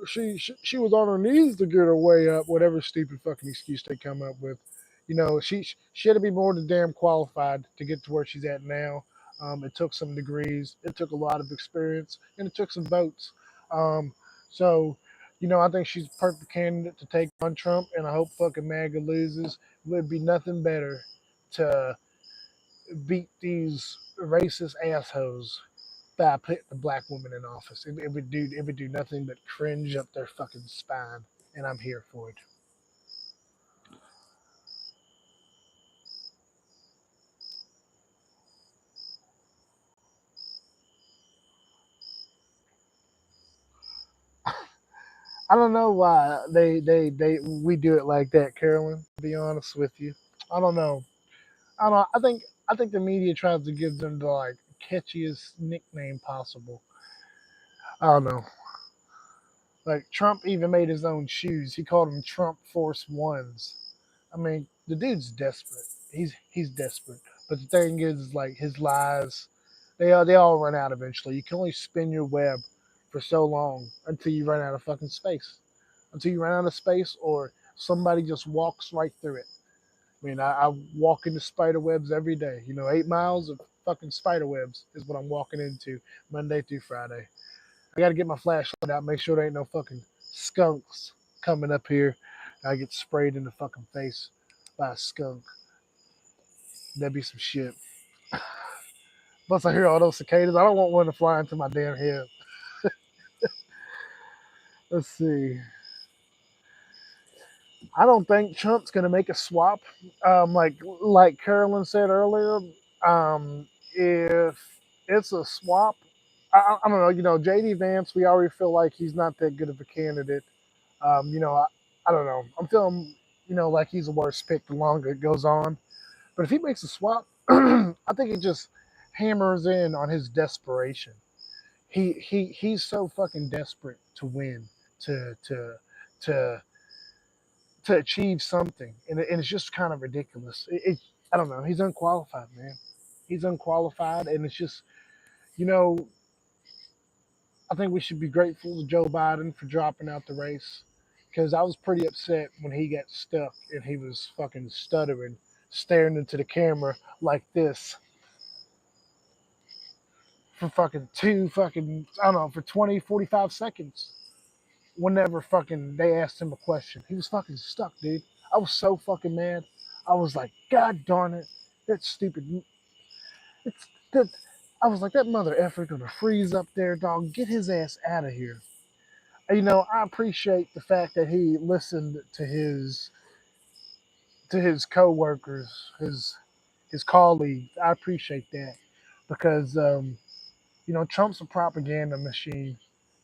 she was on her knees to get her way up, whatever stupid fucking excuse they come up with. She had to be more than damn qualified to get to where she's at now. It took some degrees, it took a lot of experience, and it took some votes. Um, so, I think she's a perfect candidate to take on Trump, and I hope fucking MAGA loses. Would be nothing better to beat these racist assholes by putting a black woman in office. It would do nothing but cringe up their fucking spine, and I'm here for it. I don't know why they we do it like that, Carolyn. To be honest with you, I don't know. I don't. I think the media tries to give them the like catchiest nickname possible. I don't know. Like Trump even made his own shoes. He called them Trump Force Ones. I mean, the dude's desperate. He's desperate. But the thing is like his lies, they all run out eventually. You can only spin your web for so long until you run out of fucking space. Until you run out of space, or somebody just walks right through it. I mean, I walk into spider webs every day. 8 miles of fucking spider webs is what I'm walking into Monday through Friday. I got to get my flashlight out, make sure there ain't no fucking skunks coming up here. I get sprayed in the fucking face by a skunk. That'd be some shit. Plus, I hear all those cicadas. I don't want one to fly into my damn head. Let's see. I don't think Trump's gonna make a swap. Like Carolyn said earlier, if it's a swap, I don't know. JD Vance, we already feel like he's not that good of a candidate. I don't know. I'm feeling, like he's a worse pick the longer it goes on. But if he makes a swap, I think it just hammers in on his desperation. He's so fucking desperate to win, to to to to achieve something, and it's just kind of ridiculous. I don't know. He's unqualified, man. He's unqualified, and it's just you know I think we should be grateful to Joe Biden for dropping out the race, because I was pretty upset when he got stuck and he was fucking stuttering, staring into the camera like this for fucking I don't know, for 20, 45 seconds. Whenever fucking they asked him a question, he was fucking stuck, dude. I was so fucking mad. I was like, God darn it, that stupid. It's that. I was like, that mother effer gonna freeze up there, dog. Get his ass out of here. I appreciate the fact that he listened to his coworkers, his colleagues. I appreciate that because Trump's a propaganda machine,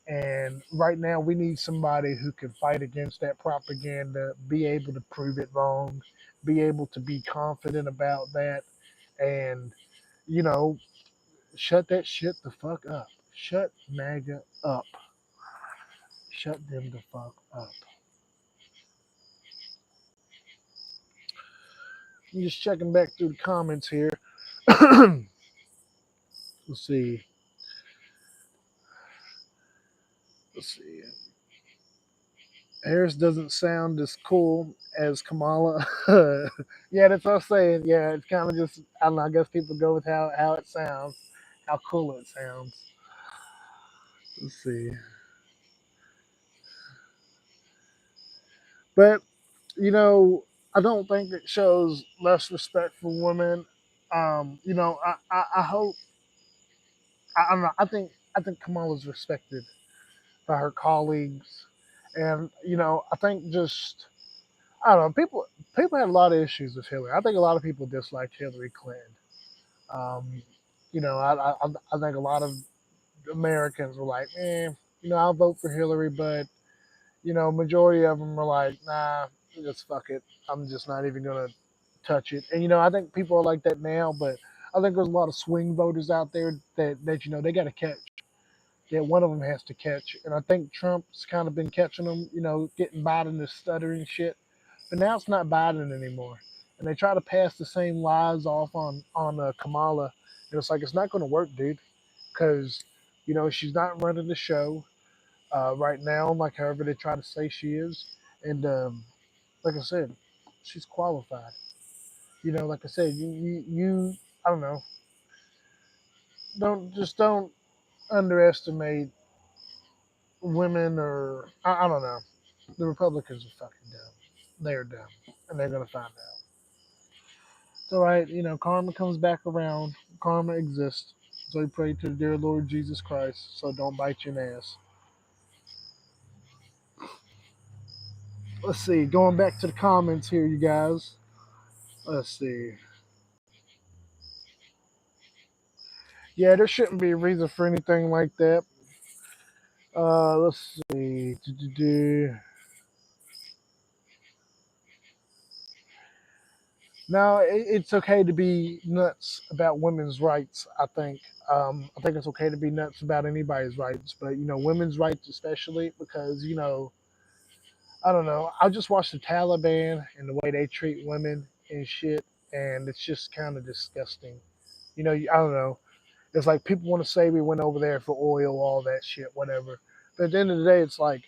and right now we need somebody who can fight against that propaganda, be able to prove it wrong, be able to be confident about that, and you know, shut that shit the fuck up. Shut MAGA up. Shut them the fuck up. I'm just checking back through the comments here. Let's see. Let's see. Harris doesn't sound as cool as Kamala. Yeah, that's what I'm saying. Yeah, it's kind of just, I don't know, I guess people go with how it sounds, how cool it sounds. Let's see. But, you know, I don't think it shows less respect for women. I hope, I don't know, I think Kamala's respected by her colleagues. And, I think just, I don't know, people had a lot of issues with Hillary. I think a lot of people disliked Hillary Clinton. Um, I think a lot of Americans were like, I'll vote for Hillary, but majority of them were like, nah, just fuck it. I'm just not even gonna touch it. And I think people are like that now, but I think there's a lot of swing voters out there that they got to catch. That one of them has to catch, and I think Trump's kind of been catching them. Getting Biden this stuttering shit, but now it's not Biden anymore. And they try to pass the same lies off on Kamala, and it's like it's not going to work, dude. because she's not running the show right now, like however they try to say she is, and like I said, she's qualified. Like I said, you I don't know, don't underestimate women, or I don't know. The Republicans are fucking dumb. They're dumb, and they're gonna find out. It's all right. Karma comes back around. Karma exists. So we pray to the dear Lord Jesus Christ. So don't bite your ass. Let's see. Going back to the comments here, you guys. Let's see. Yeah, there shouldn't be a reason for anything like that. Let's see. Now, it's okay to be nuts about women's rights. I think it's okay to be nuts about anybody's rights, but women's rights especially, because I don't know. I just watched the Taliban and the way they treat women and shit, and it's just kind of disgusting. I don't know. It's like people want to say we went over there for oil, all that shit, whatever. But at the end of the day, it's like,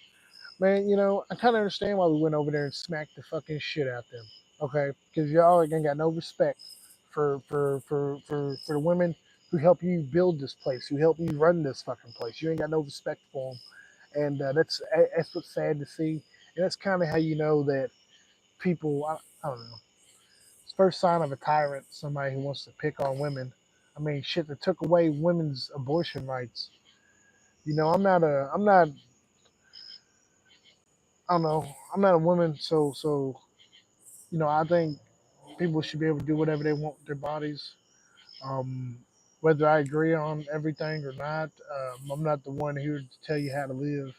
man, I kind of understand why we went over there and smacked the fucking shit out them. Okay, because y'all ain't got no respect for the women who help you build this place, who help you run this fucking place. You ain't got no respect for them, and that's what's sad to see. And that's kind of how you know that people. I don't know. It's first sign of a tyrant, somebody who wants to pick on women. I mean, shit that took away women's abortion rights. I'm not. I don't know. I'm not a woman, so I think people should be able to do whatever they want with their bodies. Um, Whether I agree on everything or not, I'm not the one here to tell you how to live,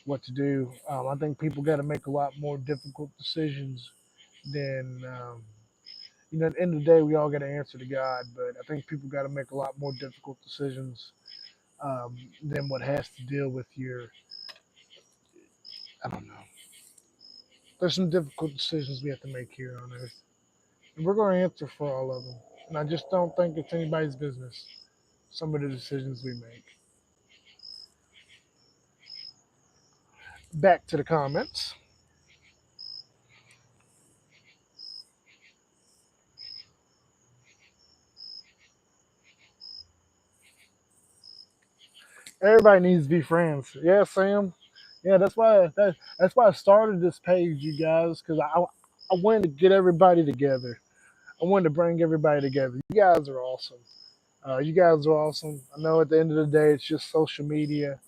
what to do. I think people got to make a lot more difficult decisions than, at the end of the day, we all got to answer to God, but I think people got to make a lot more difficult decisions than what has to deal with I don't know. There's some difficult decisions we have to make here on earth. And we're going to answer for all of them. And I just don't think it's anybody's business, some of the decisions we make. Back to the comments. Everybody needs to be friends. Yeah, Sam. Yeah, that's why I started this page, you guys, because I wanted to get everybody together. I wanted to bring everybody together. You guys are awesome. You guys are awesome. I know at the end of the day, it's just social media,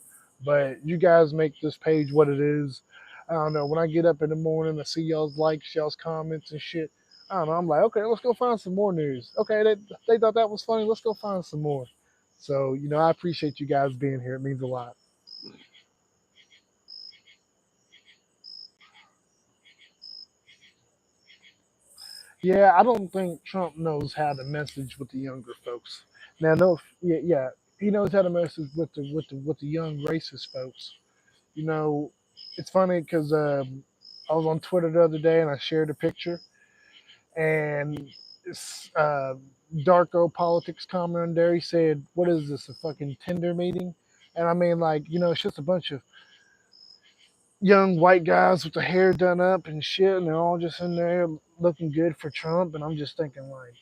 but you guys make this page what it is. I don't know. When I get up in the morning, I see y'all's likes, y'all's comments and shit. I don't know. I'm like, okay, let's go find some more news. Okay, they thought that was funny. Let's go find some more. So, I appreciate you guys being here. It means a lot. Yeah, I don't think Trump knows how to message with the younger folks. Now, no, yeah, yeah, he knows how to message with the young racist folks. You know, it's funny because I was on Twitter the other day and I shared a picture, and this Darko Politics comment there, he said, "What is this, a fucking Tinder meeting?" And I mean, like, it's just a bunch of young white guys with their hair done up and shit, and they're all just in there looking good for Trump. And I'm just thinking, like,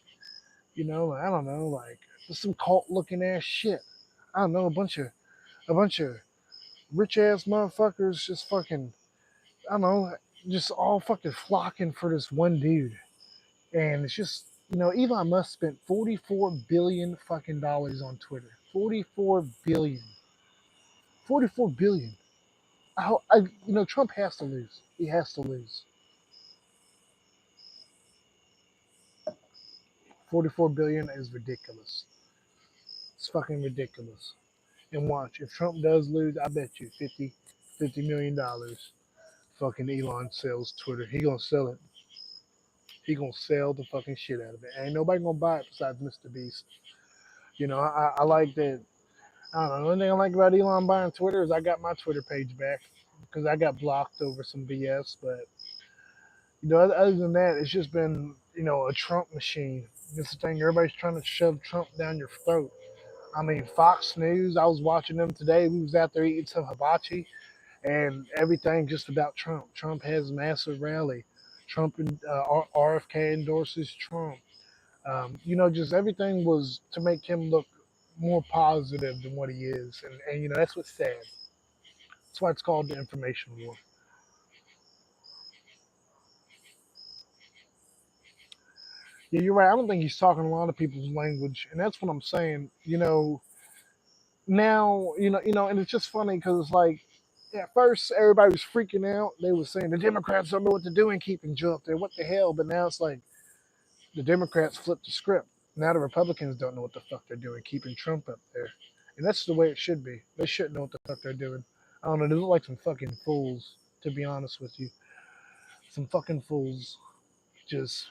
I don't know, like, just some cult looking ass shit. I don't know, a bunch of rich ass motherfuckers just fucking, I don't know, just all fucking flocking for this one dude. And it's just, Elon Musk spent 44 billion fucking dollars on Twitter. 44 billion. 44 billion. Trump has to lose. He has to lose. 44 billion is ridiculous. It's fucking ridiculous. And watch, if Trump does lose, I bet you $50 million. Fucking Elon sells Twitter. He gonna sell it. He gonna sell the fucking shit out of it. Ain't nobody gonna buy it besides Mr. Beast. I like that. I don't know. The only thing I like about Elon buying Twitter is I got my Twitter page back because I got blocked over some BS. But other than that, it's just been a Trump machine. It's the thing. Everybody's trying to shove Trump down your throat. I mean, Fox News, I was watching them today. We was out there eating some hibachi and everything just about Trump. Trump has a massive rally. Trump and RFK endorses Trump. Just everything was to make him look more positive than what he is. And that's what's sad. That's why it's called the information war. Yeah, you're right. I don't think he's talking a lot of people's language. And that's what I'm saying. Now, and it's just funny because it's like, at first everybody was freaking out. They were saying the Democrats don't know what to do in keeping Joe up there. What the hell? But now it's like the Democrats flipped the script. Now the Republicans don't know what the fuck they're doing, keeping Trump up there. And that's the way it should be. They shouldn't know what the fuck they're doing. I don't know. They look like some fucking fools, to be honest with you. Some fucking fools. Just,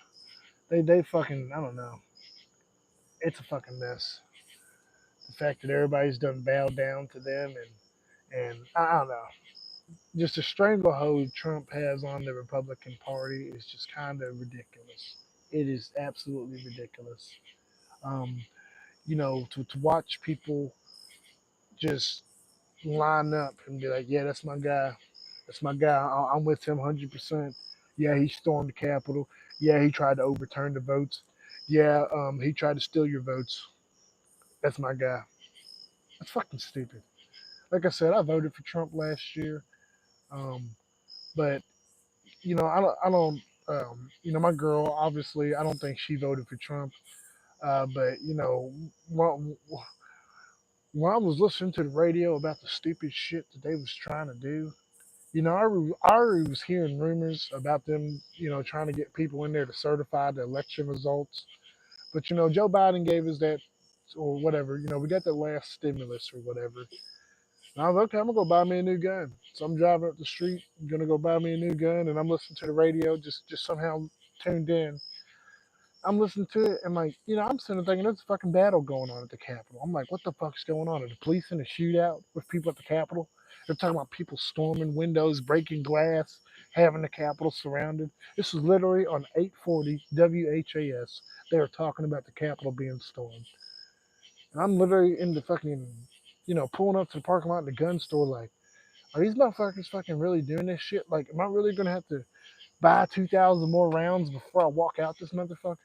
they fucking, I don't know. It's a fucking mess. The fact that everybody's done bowed down to them and I don't know. Just a stranglehold Trump has on the Republican Party is just kind of ridiculous. It is absolutely ridiculous. Um, to watch people just line up and be like, yeah, that's my guy. That's my guy. I'm with him 100%. Yeah, he stormed the Capitol. Yeah, he tried to overturn the votes. Yeah, he tried to steal your votes. That's my guy. That's fucking stupid. Like I said, I voted for Trump last year. Um, but my girl, obviously, I don't think she voted for Trump. But when I was listening to the radio about the stupid shit that they was trying to do, I already was hearing rumors about them, trying to get people in there to certify the election results. But Joe Biden gave us that, or whatever. We got that last stimulus or whatever. And I was okay. I'm gonna go buy me a new gun. So I'm driving up the street. I'm gonna go buy me a new gun, and I'm listening to the radio, just somehow tuned in. I'm listening to it, and like, I'm sitting there thinking there's a fucking battle going on at the Capitol. I'm like, what the fuck's going on? Are the police in a shootout with people at the Capitol? They're talking about people storming windows, breaking glass, having the Capitol surrounded. This is literally on 840 WHAS. They are talking about the Capitol being stormed. And I'm literally in the fucking, pulling up to the parking lot in the gun store like, are these motherfuckers fucking really doing this shit? Like, am I really gonna have to buy 2,000 more rounds before I walk out this motherfucker?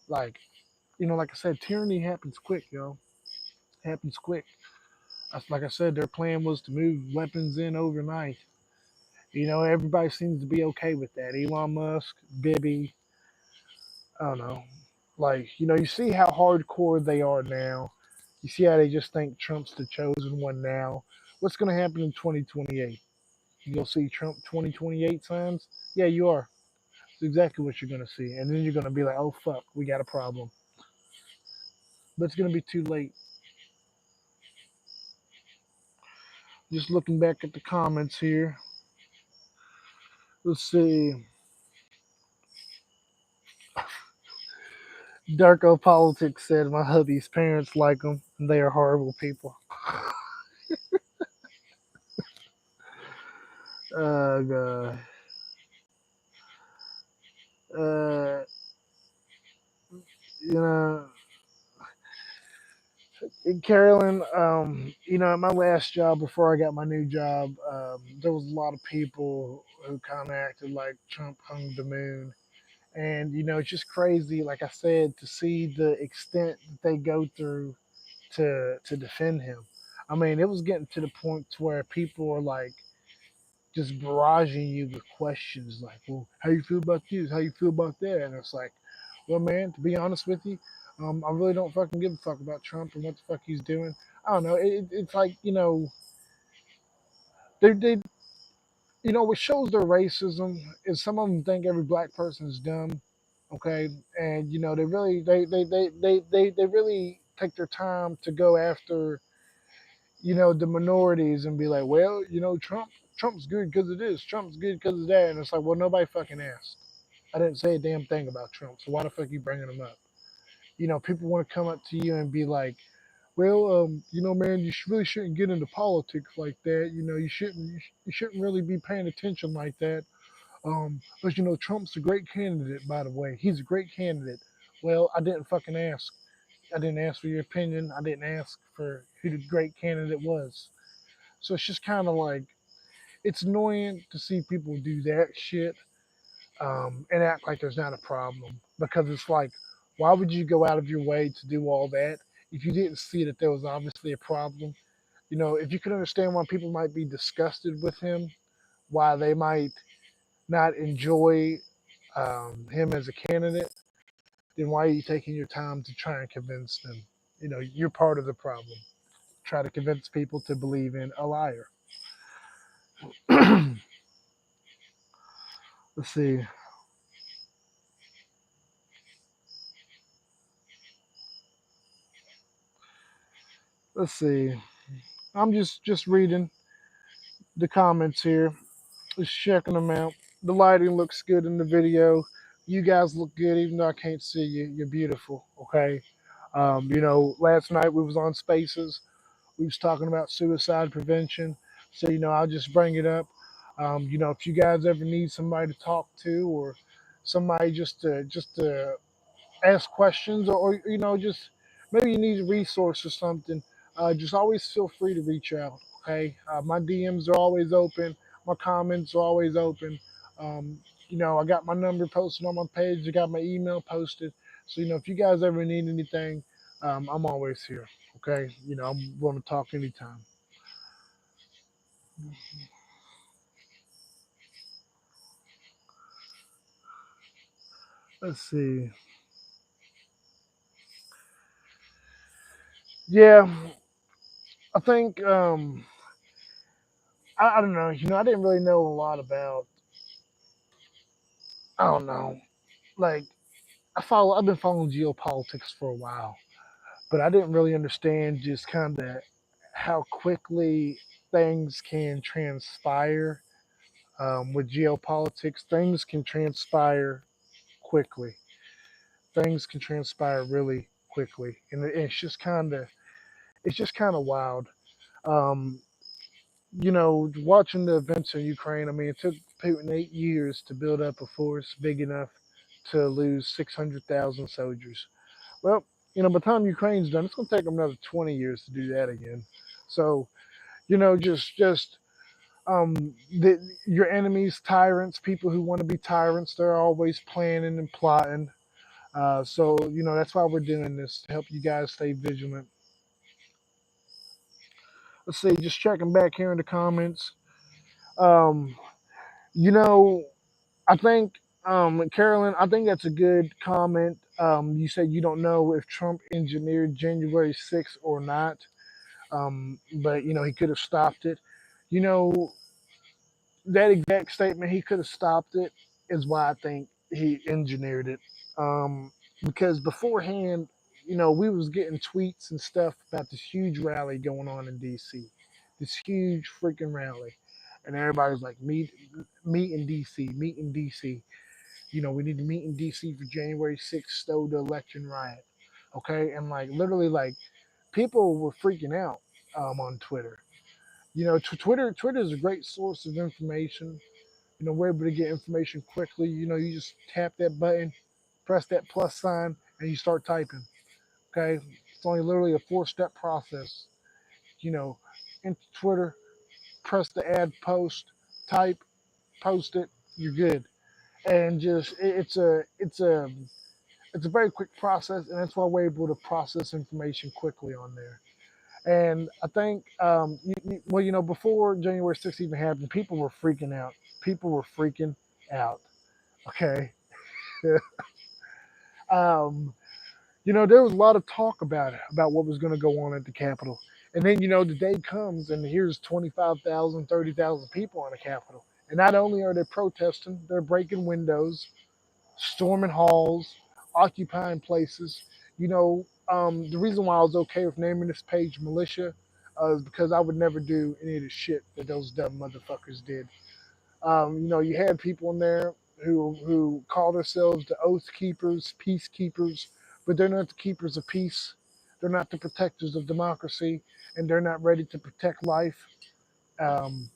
Like, like I said, tyranny happens quick, yo. Happens quick. Like I said, their plan was to move weapons in overnight. Everybody seems to be okay with that. Elon Musk, Bibby, I don't know. Like, you see how hardcore they are now. You see how they just think Trump's the chosen one now. What's going to happen in 2028? You'll see Trump 2028 signs? Yeah, you are. It's exactly what you're going to see. And then you're going to be like, oh, fuck, we got a problem. But it's going to be too late. Just looking back at the comments here. Let's see. Darko Politics said my hubby's parents like him, and they are horrible people. God. Uh, you know, Carolyn, at my last job before I got my new job, there was a lot of people who kind of acted like Trump hung the moon. And, it's just crazy, like I said, to see the extent that they go through to defend him. I mean, it was getting to the point to where people are like just barraging you with questions like, well, how you feel about this? How you feel about that? And it's like, well, man, to be honest with you, I really don't fucking give a fuck about Trump and what the fuck he's doing. I don't know. It's like, they what shows their racism is some of them think every black person is dumb. Okay. And, they really, they really take their time to go after the minorities and be like, well, Trump's good because of this, Trump's good because of that, and it's like, well, nobody fucking asked. I didn't say a damn thing about Trump, so why the fuck are you bringing him up? People want to come up to you and be like, well, man, you really shouldn't get into politics like that. You shouldn't really be paying attention like that. But Trump's a great candidate, by the way. He's a great candidate. Well, I didn't fucking ask. I didn't ask for your opinion. I didn't ask for who the great candidate was. So it's just kind of like it's annoying to see people do that shit and act like there's not a problem because it's like, why would you go out of your way to do all that if you didn't see that there was obviously a problem? You know, if you can understand why people might be disgusted with him, why they might not enjoy him as a candidate, then why are you taking your time to try and convince them? You know, you're part of the problem. Try to convince people to believe in a liar. Let's see. Let's see. I'm just reading the comments here, just checking them out. The lighting looks good in the video. You guys look good, even though I can't see you. You're beautiful. Okay. You know, last night we was on Spaces. We was talking about suicide prevention. So, you know, I'll just bring it up. You know, if you guys ever need somebody to talk to or somebody just to ask questions or you know, just maybe you need a resource or something, just always feel free to reach out. Okay. My DMs are always open. My comments are always open. Um, you know, I got my number posted on my page. I got my email posted. So, you know, if you guys ever need anything, I'm always here. Okay. You know, I'm going to talk anytime. Let's see. Yeah, I think I don't know. You know, I didn't really know a lot about. I don't know. Like I've been following geopolitics for a while, but I didn't really understand just kind of how quickly things can transpire with geopolitics. Things can transpire quickly. Things can transpire really quickly, and it's just kind of wild. Um, you know, watching the events in Ukraine, I mean, it took Putin 8 years to build up a force big enough to lose 600,000 soldiers. Well, you know, by the time Ukraine's done, it's going to take them another 20 years to do that again. So, you know, your enemies, tyrants, people who want to be tyrants, they're always planning and plotting. So, you know, that's why we're doing this to help you guys stay vigilant. Let's see, just checking back here in the comments. Um, you know, I think, Carolyn, I think that's a good comment. You said you don't know if Trump engineered January 6th or not, but, you know, he could have stopped it. You know, that exact statement, he could have stopped it, is why I think he engineered it. Because beforehand, you know, we was getting tweets and stuff about this huge rally going on in DC, this huge freaking rally, and everybody's like, meet in DC, meet in DC. You know, we need to meet in DC for January 6th, stow the election riot. Okay, and like literally, like people were freaking out on Twitter. You know, Twitter is a great source of information. You know, we're able to get information quickly. You know, you just tap that button, press that plus sign, and you start typing. Okay, it's only literally a four-step process. You know, in Twitter, press the add post, type, post it, you're good. And just it's a very quick process, and that's why we're able to process information quickly on there. And I think, well, you know, before January 6th even happened, people were freaking out. People were freaking out. Okay. um, you know, there was a lot of talk about it, about what was going to go on at the Capitol. And then, you know, the day comes and here's 25,000, 30,000 people on the Capitol. And not only are they protesting, they're breaking windows, storming halls, occupying places. You know, the reason why I was okay with naming this page militia is because I would never do any of the shit that those dumb motherfuckers did. You know, you had people in there who call themselves the oath keepers, peacekeepers, but they're not the keepers of peace. They're not the protectors of democracy, and they're not ready to protect life um,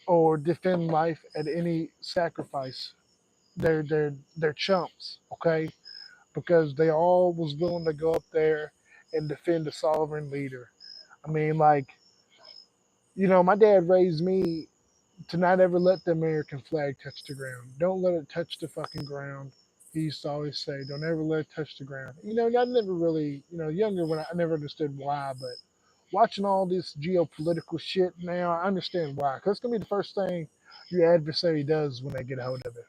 or defend life at any sacrifice. They're chumps, okay? Because they all was willing to go up there and defend a sovereign leader. I mean, like, my dad raised me to not ever let the American flag touch the ground. Don't let it touch the fucking ground. He used to always say, don't ever let it touch the ground. I never really, younger when I never understood why, but watching all this geopolitical shit now, I understand why. Because it's going to be the first thing your adversary does when they get a hold of it.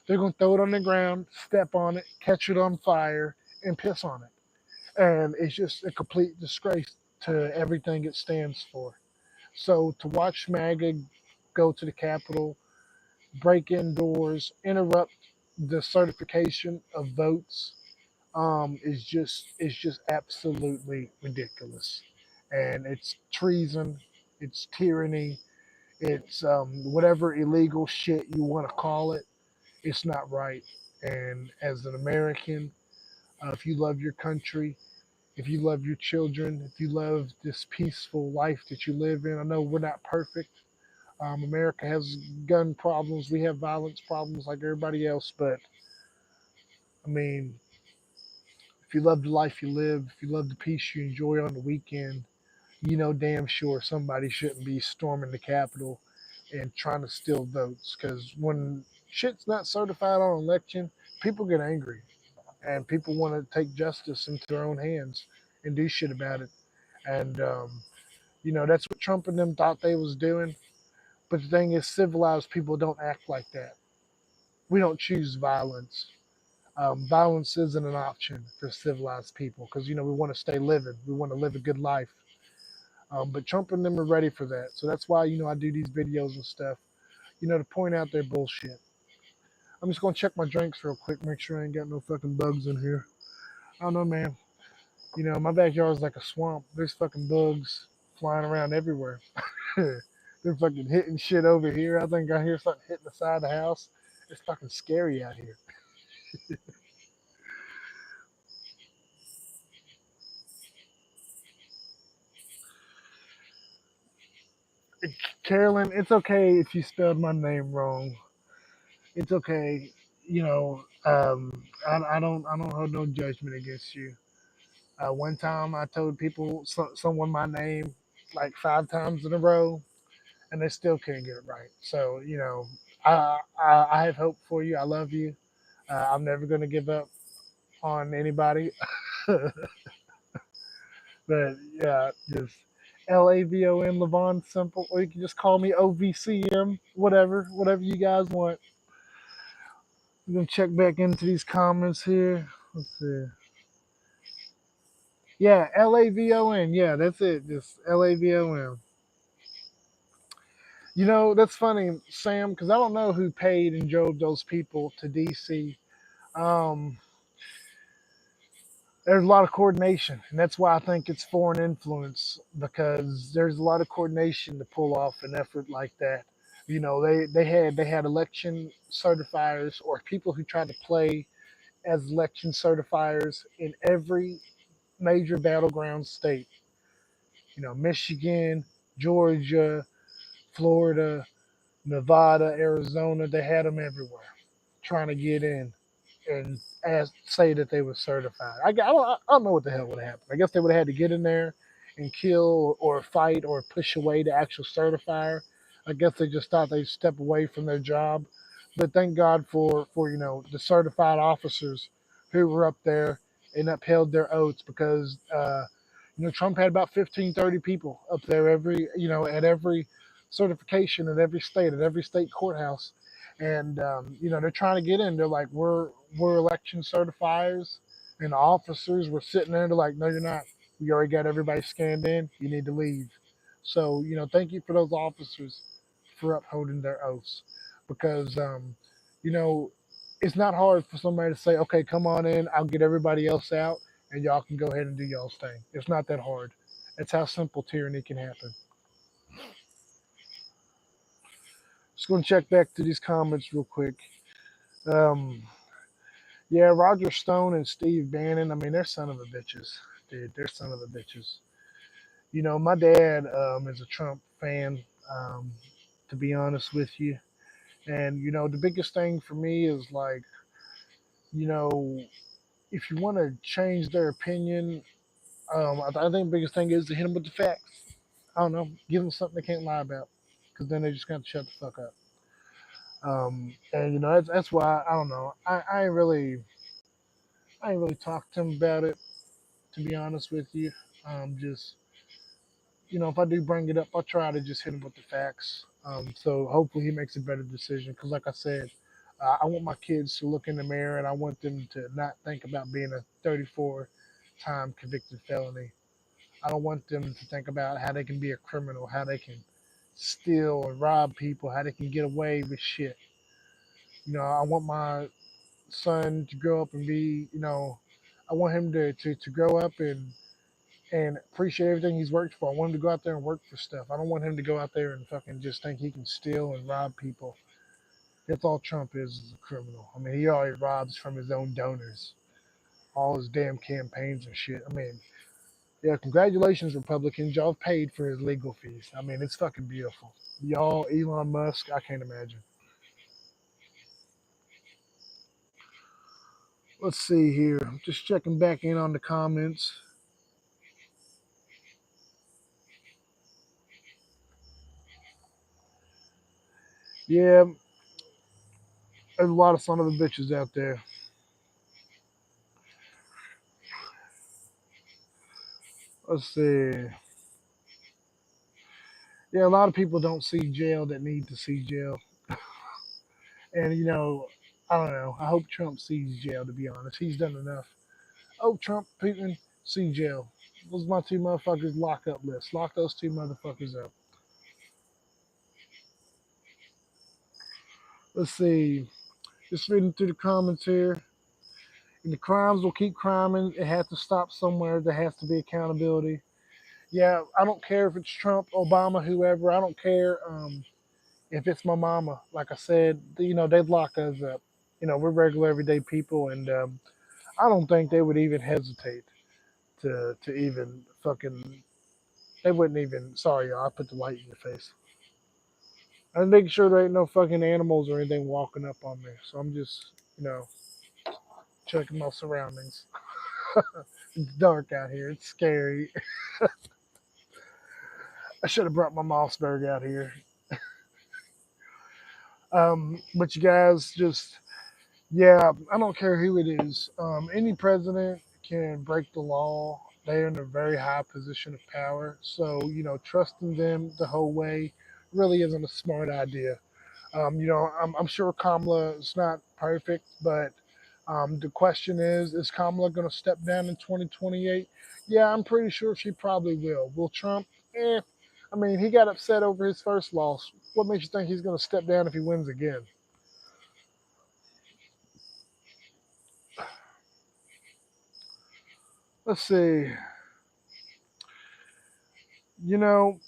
They're going to throw it on the ground, step on it, catch it on fire, and piss on it. And it's just a complete disgrace to everything it stands for. So to watch MAGA go to the Capitol, break in doors, interrupt the certification of votes, is just absolutely ridiculous, and it's treason, it's tyranny, it's whatever illegal shit you want to call it. It's not right. And as an American, if you love your country, if you love your children, if you love this peaceful life that you live in, I know we're not perfect. America has gun problems. We have violence problems like everybody else. But I mean, if you love the life you live, if you love the peace you enjoy on the weekend, you know damn sure somebody shouldn't be storming the Capitol and trying to steal votes. Because when shit's not certified on election, people get angry and people want to take justice into their own hands and do shit about it. And that's what Trump and them thought they was doing. But the thing is, civilized people don't act like that. We don't choose violence. Violence isn't an option for civilized people because we want to stay living. We want to live a good life. But Trump and them are ready for that. So that's why I do these videos and stuff. To point out their bullshit. I'm just gonna check my drinks real quick, make sure I ain't got no fucking bugs in here. I don't know, man. My backyard is like a swamp. There's fucking bugs flying around everywhere. They're fucking hitting shit over here. I think I hear something hitting the side of the house. It's fucking scary out here. Carolyn, it's okay if you spelled my name wrong. It's okay. I don't hold no judgment against you. One time I told someone my name like 5 times in a row, and they still couldn't get it right. So I have hope for you. I love you. I'm never gonna give up on anybody. But yeah, just LAVON Levon simple, or you can just call me OVCM, whatever you guys want. I'm gonna check back into these comments here. Let's see. Yeah, LAVON. Yeah, that's it. Just LAVON. That's funny, Sam, because I don't know who paid and drove those people to DC. Um, there's a lot of coordination, and that's why I think it's foreign influence because there's a lot of coordination to pull off an effort like that. They had election certifiers or people who tried to play as election certifiers in every major battleground state. Michigan, Georgia, Florida, Nevada, Arizona. They had them everywhere, trying to get in and say that they were certified. I don't know what the hell would have happened. I guess they would have had to get in there and kill or fight or push away the actual certifier. I guess they just thought they'd step away from their job. But thank God for the certified officers who were up there and upheld their oaths because Trump had about 15, 30 people up there at every certification at every state courthouse, and they're trying to get in. They're like, we're election certifiers, and the officers were sitting there. They're like, no, you're not. We already got everybody scanned in. You need to leave. So thank you for those officers for upholding their oaths, because you know, it's not hard for somebody to say, okay, come on in. I'll get everybody else out, and y'all can go ahead and do y'all's thing. It's not that hard. That's how simple tyranny can happen. Just gonna check back to these comments real quick. Um, yeah, Roger Stone and Steve Bannon. I mean, they're son of a bitches, dude. They're son of a bitches. My dad is a Trump fan. Um, to be honest with you, and the biggest thing for me is you know, if you want to change their opinion, I think the biggest thing is to hit them with the facts. I don't know, give them something they can't lie about, because then they just got to shut the fuck up. And that's why I don't know. I ain't really talked to him about it, to be honest with you. Just if I do bring it up, I'll try to just hit him with the facts. So hopefully he makes a better decision. Because like I said, I want my kids to look in the mirror and I want them to not think about being a 34-time convicted felony. I don't want them to think about how they can be a criminal, how they can steal and rob people, how they can get away with shit. I want my son to grow up and be, I want him to grow up and appreciate everything he's worked for. I want him to go out there and work for stuff. I don't want him to go out there and fucking just think he can steal and rob people. That's all Trump is a criminal. I mean, he already robs from his own donors, all his damn campaigns and shit. I mean, yeah, congratulations, Republicans. Y'all paid for his legal fees. I mean, it's fucking beautiful. Y'all, Elon Musk, I can't imagine. Let's see here. Just checking back in on the comments. Yeah, there's a lot of son of a bitches out there. Let's see. Yeah, a lot of people don't see jail that need to see jail. And, I don't know. I hope Trump sees jail, to be honest. He's done enough. Oh, Trump, Putin, see jail. Those my two motherfuckers lock up list. Lock those two motherfuckers up. Let's see. Just reading through the comments here. And the crimes will keep criming. It has to stop somewhere. There has to be accountability. Yeah, I don't care if it's Trump, Obama, whoever. I don't care if it's my mama. Like I said, they'd lock us up. We're regular everyday people, and I don't think they would even hesitate to even fucking. They wouldn't even. Sorry, y'all. I put the light in your face. I'm making sure there ain't no fucking animals or anything walking up on me. So I'm just, checking my surroundings. It's dark out here. It's scary. I should have brought my Mossberg out here. But you guys just, yeah, I don't care who it is. Any president can break the law. They're in a very high position of power. So, trusting them the whole way really isn't a smart idea. I'm sure Kamala is not perfect, but the question is Kamala going to step down in 2028? Yeah, I'm pretty sure she probably will. Will Trump? I mean, he got upset over his first loss. What makes you think he's going to step down if he wins again? Let's see. You know,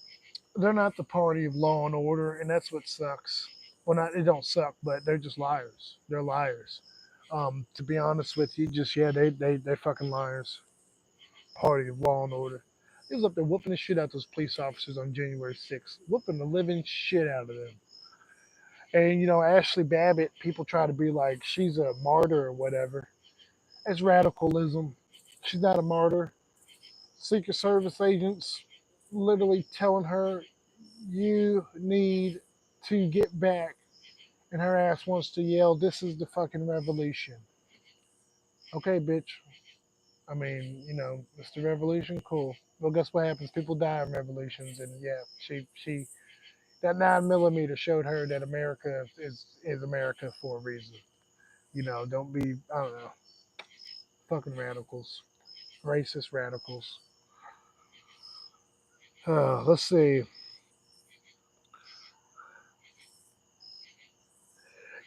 they're not the party of law and order, and that's what sucks. Well, not it don't suck, but they're just liars. They're liars. To be honest with you, just yeah, they fucking liars. Party of law and order. He was up there whooping the shit out those police officers on January 6th, whooping the living shit out of them. And Ashley Babbitt, people try to be like she's a martyr or whatever. It's radicalism. She's not a martyr. Secret Service agents literally telling her you need to get back, and her ass wants to yell, "This is the fucking revolution." Okay, bitch. I mean, it's the revolution. Cool. Well, guess what happens? People die in revolutions, and yeah, she that 9 millimeter showed her that America is America for a reason. Don't be I don't know, fucking radicals, racist radicals. Let's see.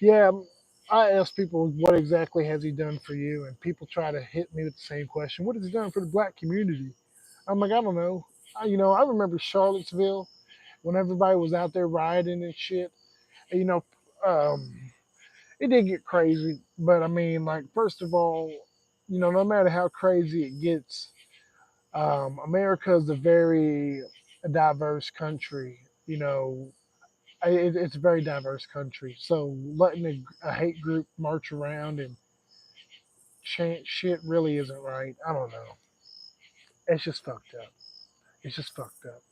Yeah, I ask people what exactly has he done for you, and people try to hit me with the same question: What has he done for the black community? I'm like, I don't know. I remember Charlottesville when everybody was out there rioting and shit. And, um, it did get crazy, but I mean, like, first of all, no matter how crazy it gets, America is a very diverse country. It's a very diverse country. So letting a hate group march around and chant shit really isn't right. I don't know. It's just fucked up. It's just fucked up.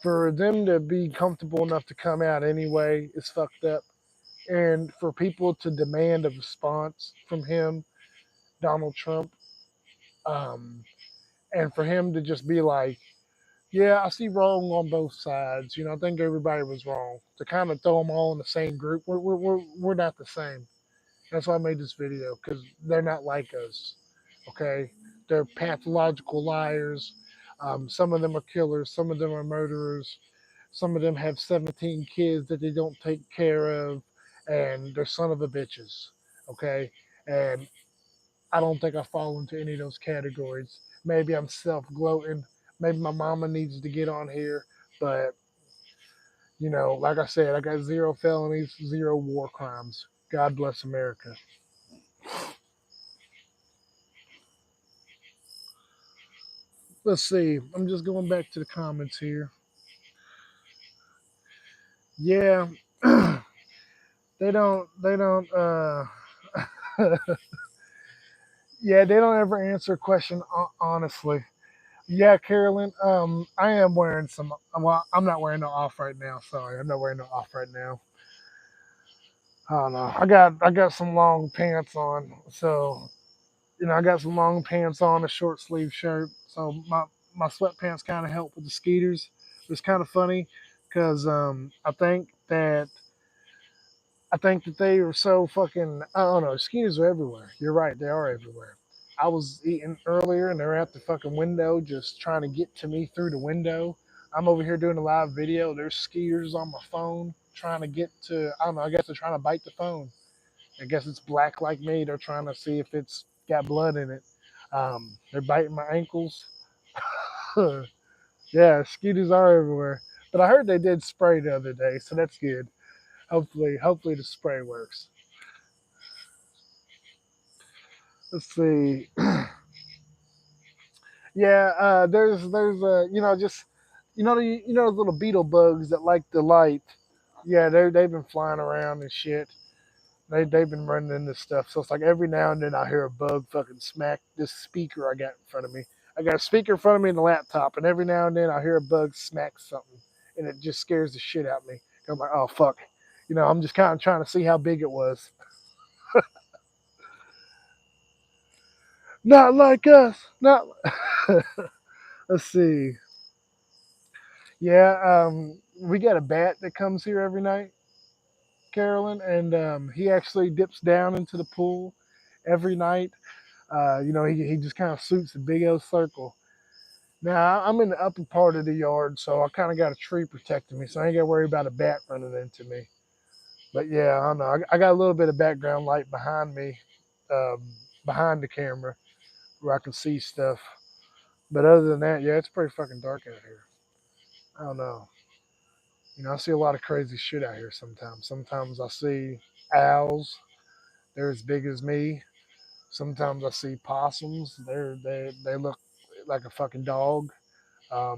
For them to be comfortable enough to come out anyway is fucked up. And for people to demand a response from him, Donald Trump, um, and for him to just be like, yeah, I see wrong on both sides. I think everybody was wrong. To kind of throw them all in the same group, we're not the same. That's why I made this video, because they're not like us. Okay? They're pathological liars. Some of them are killers. Some of them are murderers. Some of them have 17 kids that they don't take care of, and they're son of a bitches. Okay? And I don't think I fall into any of those categories. Maybe I'm self gloating. Maybe my mama needs to get on here. But, like I said, I got zero felonies, zero war crimes. God bless America. Let's see. I'm just going back to the comments here. Yeah. They don't yeah, they don't ever answer a question honestly. Yeah, Carolyn, I am wearing some, well, I'm not wearing no off right now. Sorry. I'm not wearing no off right now. I don't know. I got some long pants on. So, I got some long pants on, a short sleeve shirt. So my sweatpants kind of help with the skeeters. It's kind of funny because I think that they are so fucking. I don't know. Skeeters are everywhere. You're right. They are everywhere. I was eating earlier and they're at the fucking window just trying to get to me through the window. I'm over here doing a live video. There's skeeters on my phone trying to get to. I don't know. I guess they're trying to bite the phone. I guess it's black like me. They're trying to see if it's got blood in it. They're biting my ankles. Yeah, skeeters are everywhere. But I heard they did spray the other day, so that's good. Hopefully the spray works. Let's see. Yeah, there's just those little beetle bugs that like the light. Yeah, they've been flying around and shit. They've been running into stuff. So it's like every now and then I hear a bug fucking smack this speaker I got in front of me. I got a speaker in front of me and the laptop, and every now and then I hear a bug smack something, and it just scares the shit out of me. I'm like, oh fuck. I'm just kind of trying to see how big it was. Not like us. Not. Let's see. Yeah, we got a bat that comes here every night, Carolyn, and he actually dips down into the pool every night. He just kind of suits a big old circle. Now, I'm in the upper part of the yard, so I kind of got a tree protecting me, so I ain't got to worry about a bat running into me. But yeah, I don't know. I got a little bit of background light behind me, um, behind the camera, where I can see stuff. But other than that, yeah, it's pretty fucking dark out here. I don't know. I see a lot of crazy shit out here sometimes. Sometimes I see owls. They're as big as me. Sometimes I see possums. They look like a fucking dog.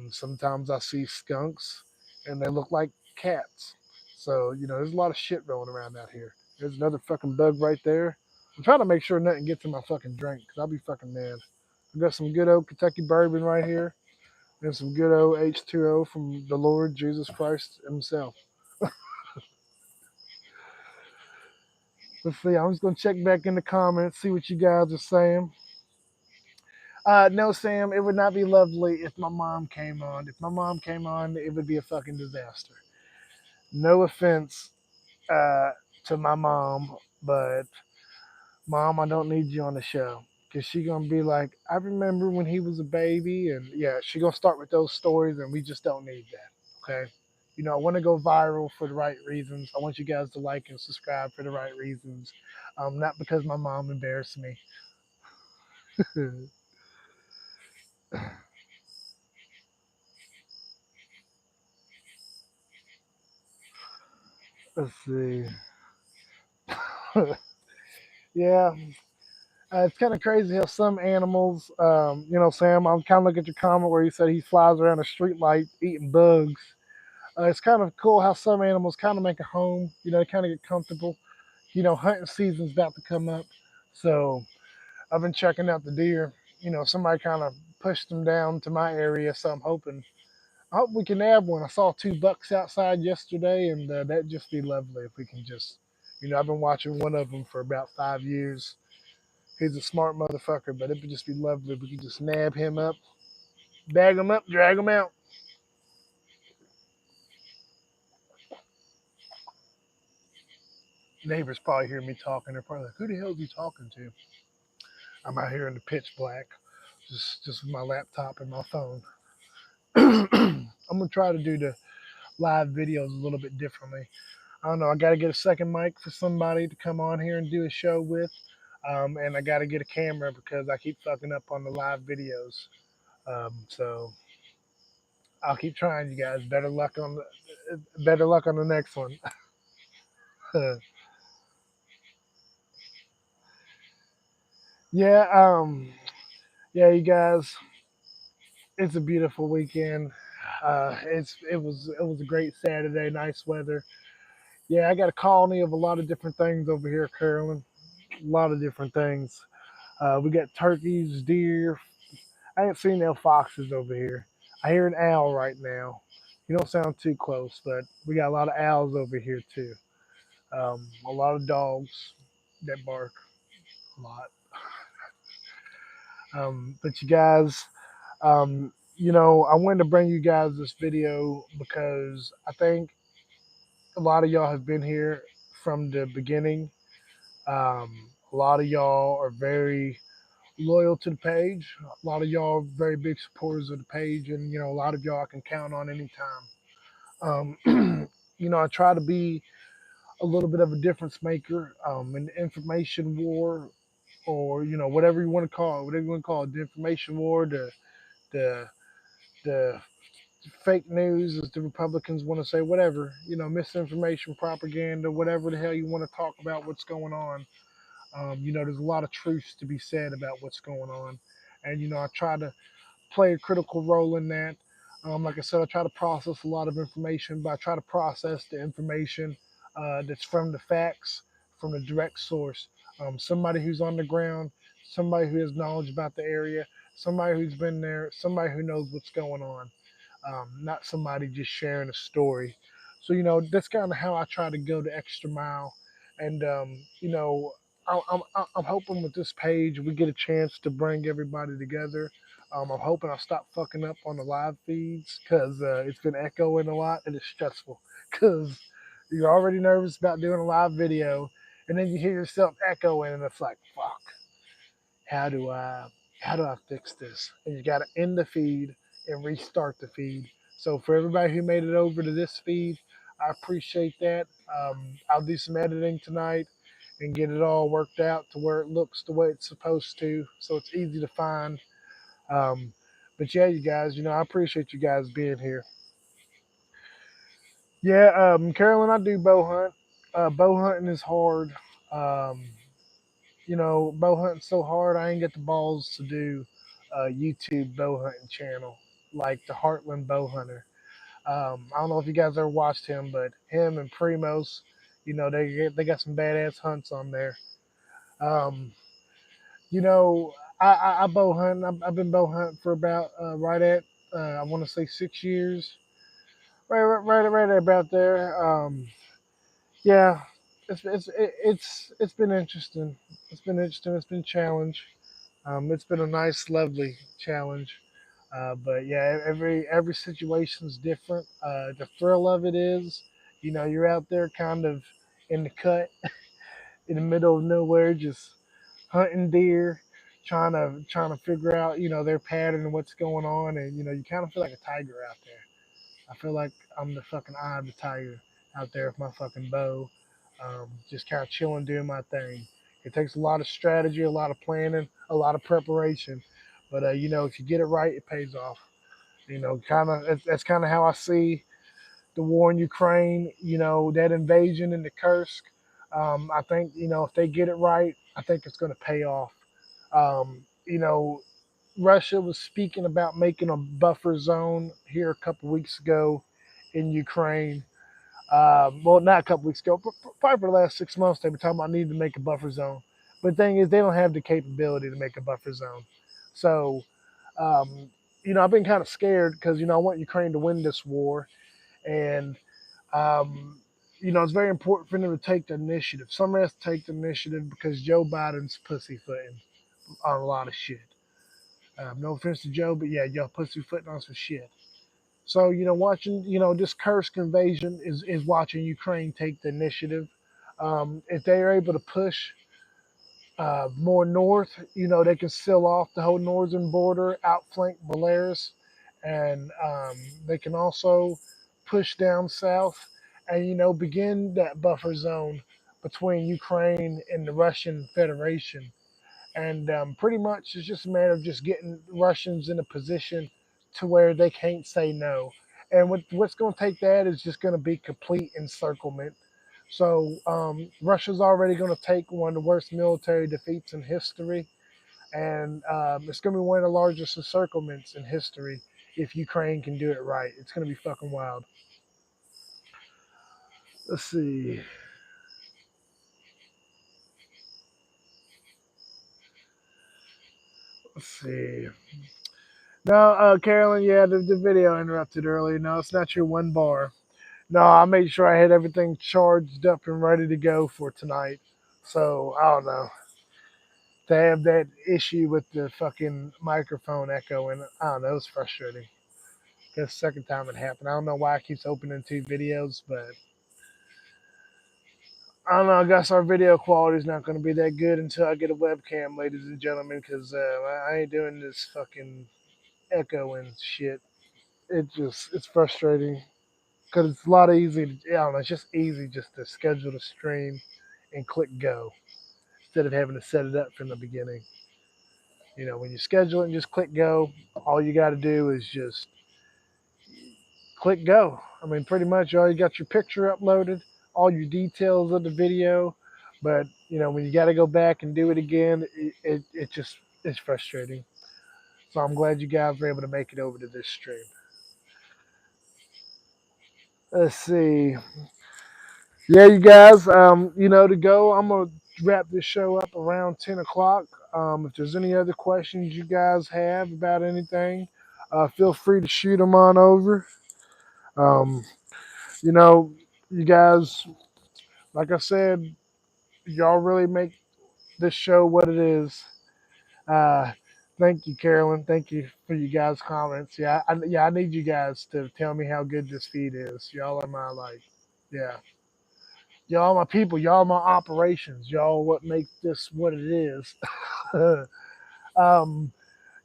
Sometimes I see skunks, and they look like cats. So there's a lot of shit rolling around out here. There's another fucking bug right there. I'm trying to make sure nothing gets in my fucking drink, because I'll be fucking mad. I've got some good old Kentucky bourbon right here, and some good old H2O from the Lord Jesus Christ himself. Let's see. I'm just gonna check back in the comments, see what you guys are saying. No, Sam, it would not be lovely if my mom came on. If my mom came on, it would be a fucking disaster. No offense uh, to my mom, but mom, I don't need you on the show. Cause she gonna be like, I remember when he was a baby, and yeah, she gonna start with those stories, and we just don't need that. Okay. I want to go viral for the right reasons. I want you guys to like and subscribe for the right reasons. Not because my mom embarrassed me. Let's see. Yeah, it's kind of crazy how some animals, Sam, I'm kind of looking at your comment where you said he flies around a street light eating bugs. It's kind of cool how some animals kind of make a home, they kind of get comfortable. Hunting season's about to come up. So I've been checking out the deer. Somebody kind of pushed them down to my area. So I hope we can nab one. I saw 2 bucks outside yesterday, and that'd just be lovely if we can just, I've been watching one of them for about 5 years. He's a smart motherfucker, but it would just be lovely if we could just nab him up, bag him up, drag him out. Neighbors probably hear me talking. They're probably like, "Who the hell is he talking to?" I'm out here in the pitch black, just with my laptop and my phone. I'm gonna try to do the live videos a little bit differently. I don't know. I got to get a second mic for somebody to come on here and do a show with, and I got to get a camera because I keep fucking up on the live videos. So I'll keep trying, you guys. Better luck on the next one. yeah, yeah, you guys. It's a beautiful weekend. It was a great Saturday, nice weather. Yeah, I got a colony of a lot of different things over here, Carolyn. A lot of different things. We got turkeys, deer. I ain't seen no foxes over here. I hear an owl right now. You don't sound too close, but we got a lot of owls over here too. A lot of dogs that bark a lot. But you guys, I wanted to bring you guys this video because I think a lot of y'all have been here from the beginning. A lot of y'all are very loyal to the page. A lot of y'all are very big supporters of the page, and a lot of y'all I can count on anytime. I try to be a little bit of a difference maker, an information war, or whatever you want to call it, whatever you want to call it, the information war, the the fake news, as the Republicans want to say, whatever, misinformation, propaganda, whatever the hell you want to talk about what's going on. There's a lot of truths to be said about what's going on, and I try to play a critical role in that. Like I said, I try to process a lot of information, but I try to process the information that's from the facts, from the direct source. Somebody who's on the ground, somebody who has knowledge about the area, somebody who's been there, somebody who knows what's going on, not somebody just sharing a story. So, that's kind of how I try to go the extra mile. And, I'm hoping with this page we get a chance to bring everybody together. I'm hoping I stop fucking up on the live feeds because it's been echoing a lot and it's stressful because you're already nervous about doing a live video and then you hear yourself echoing and it's like, fuck, how do I how do I fix this? And you got to end the feed and restart the feed. So for everybody who made it over to this feed, I appreciate that. I'll do some editing tonight and get it all worked out to where it looks the way it's supposed to, so it's easy to find. Um, but yeah, you guys, I appreciate you guys being here. Yeah, Carolyn, I do bow hunt. Bow hunting is hard. Um, bow hunting so hard, I ain't get the balls to do a YouTube bow hunting channel like the Heartland Bow Hunter. I don't know if you guys ever watched him, but him and Primos, they got some badass hunts on there. Um, you know, I bow hunt. I've been bow hunting for about right at I want to say 6 years, right about there. Yeah, it's been interesting. It's been interesting. It's been a challenge. It's been a nice, lovely challenge. But yeah, every situation's different. The thrill of it is, you're out there kind of in the cut, in the middle of nowhere, just hunting deer, trying to figure out, their pattern and what's going on, and you kind of feel like a tiger out there. I feel like I'm the fucking eye of the tiger out there with my fucking bow, just kind of chilling, doing my thing. It takes a lot of strategy, a lot of planning, a lot of preparation, but if you get it right, it pays off. Kind of that's kind of how I see the war in Ukraine. That invasion in the Kursk. I think if they get it right, I think it's going to pay off. Russia was speaking about making a buffer zone here a couple weeks ago in Ukraine. Well, not a couple weeks ago, but probably for the last 6 months, they've been talking about needing to make a buffer zone. But the thing is, they don't have the capability to make a buffer zone. So Um, I've been kind of scared because I want Ukraine to win this war, and um, it's very important for them to take the initiative. Some has to take the initiative because Joe Biden's pussyfooting on a lot of shit. No offense to Joe, but yeah, y'all pussyfooting on some shit. So watching this cursed invasion is watching Ukraine take the initiative. If they are able to push more north, they can seal off the whole northern border, outflank Belarus, and they can also push down south and begin that buffer zone between Ukraine and the Russian Federation. And pretty much it's just a matter of just getting Russians in a position to where they can't say no. And what's going to take that is just going to be complete encirclement. So Russia's already going to take one of the worst military defeats in history, and it's going to be one of the largest encirclements in history if Ukraine can do it right. It's going to be fucking wild. Let's see. Let's see. No, Carolyn, yeah, the video interrupted earlier. No, it's not your one bar. No, I made sure I had everything charged up and ready to go for tonight. So I don't know. To have that issue with the fucking microphone echoing, I don't know, it's frustrating. That's the second time it happened. I don't know why it keeps opening two videos, but I don't know. I guess our video quality is not going to be that good until I get a webcam, ladies and gentlemen, because I ain't doing this fucking echoing shit. It's frustrating because it's a lot of easy. I don't know. It's just easy just to schedule the stream and click go instead of having to set it up from the beginning. When you schedule it and just click go, all you got to do is just click go. I mean, pretty much all you got your picture uploaded, all your details of the video, but when you got to go back and do it again, it just it's frustrating. So I'm glad you guys were able to make it over to this stream. Let's see. Yeah, you guys, to go, I'm gonna wrap this show up around 10 o'clock. If there's any other questions you guys have about anything, feel free to shoot them on over. Um, you know, you guys, like I said, y'all really make this show what it is. Uh, Thank you, Carolyn. Thank you for you guys' comments. Yeah, I need you guys to tell me how good this feed is. Y'all are my yeah. Y'all my people. Y'all my operations. Y'all what make this what it is. um,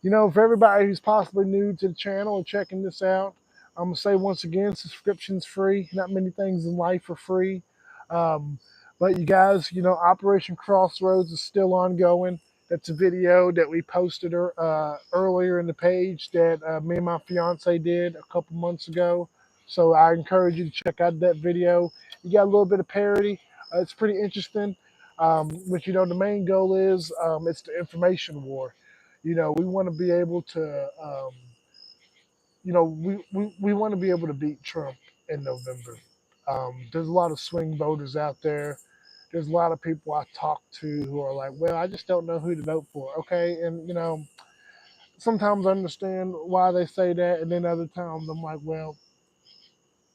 for everybody who's possibly new to the channel and checking this out, I'm gonna say once again, subscription's free. Not many things in life are free. Um, but you guys, Operation Crossroads is still ongoing. That's a video that we posted earlier in the page that me and my fiance did a couple months ago. So I encourage you to check out that video. You got a little bit of parody. It's pretty interesting. But the main goal is it's the information war. We want to be able to, we want to be able to beat Trump in November. There's a lot of swing voters out there. There's a lot of people I talk to who are like, well, I just don't know who to vote for. Okay. And, sometimes I understand why they say that. And then other times I'm like, well,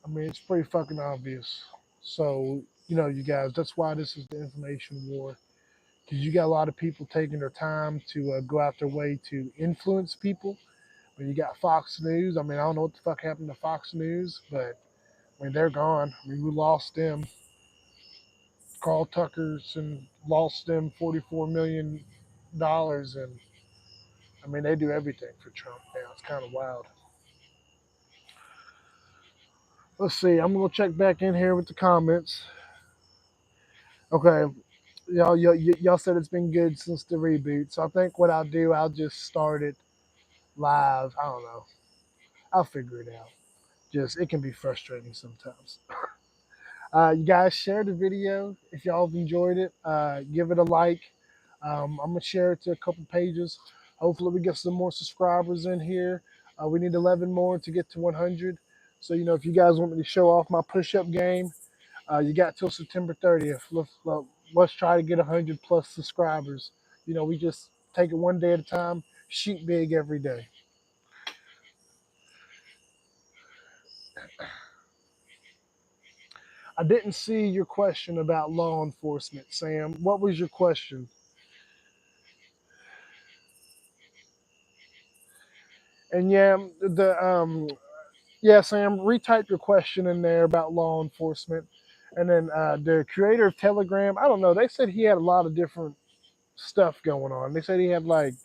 I mean, it's pretty fucking obvious. So, you guys, that's why this is the information war. Because you got a lot of people taking their time to go out their way to influence people. When you got Fox News, I mean, I don't know what the fuck happened to Fox News, but I mean, they're gone. I mean, we lost them. Carl Tucker's and lost them $44 million, and I mean, they do everything for Trump now. It's kind of wild. Let's see. I'm gonna check back in here with the comments. Okay, y'all said it's been good since the reboot, so I think what I'll do, I'll just start it live. I don't know. I'll figure it out. Just it can be frustrating sometimes. You guys share the video if y'all have enjoyed it. Give it a like. I'm gonna share it to a couple pages. Hopefully, we get some more subscribers in here. We need 11 more to get to 100. So if you guys want me to show off my push-up game, you got till September 30th. Let's try to get 100 plus subscribers. We just take it one day at a time. Shoot big every day. I didn't see your question about law enforcement, Sam. What was your question? And yeah, Sam, retype your question in there about law enforcement. And then the creator of Telegram, I don't know. They said he had a lot of different stuff going on. They said he had like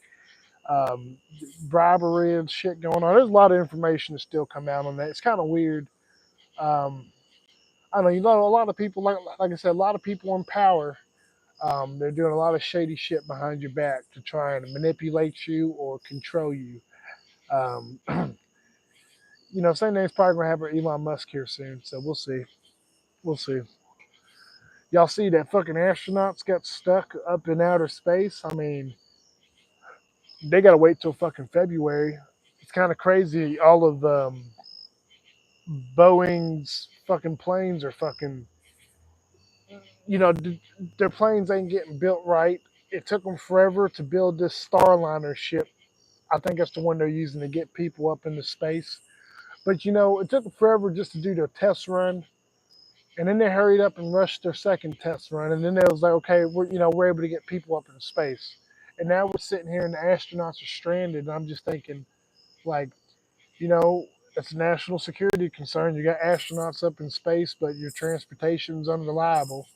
um, bribery and shit going on. There's a lot of information to still come out on that. It's kind of weird. Um, I don't know. You know, a lot of people, like I said, a lot of people in power. They're doing a lot of shady shit behind your back to try and manipulate you or control you. Um, same thing's probably gonna happen with Elon Musk here soon. So we'll see. We'll see. Y'all see that fucking astronauts got stuck up in outer space? I mean, they gotta wait till fucking February. It's kind of crazy. All of Boeing's fucking planes are fucking, you know, their planes ain't getting built right. It took them forever to build this Starliner ship. I think that's the one they're using to get people up into space. But it took them forever just to do their test run, and then they hurried up and rushed their second test run, and then they was like, okay, we're able to get people up into space, and now we're sitting here and the astronauts are stranded. And I'm just thinking, like, you know, it's a national security concern. You got astronauts up in space, but your transportation's unreliable.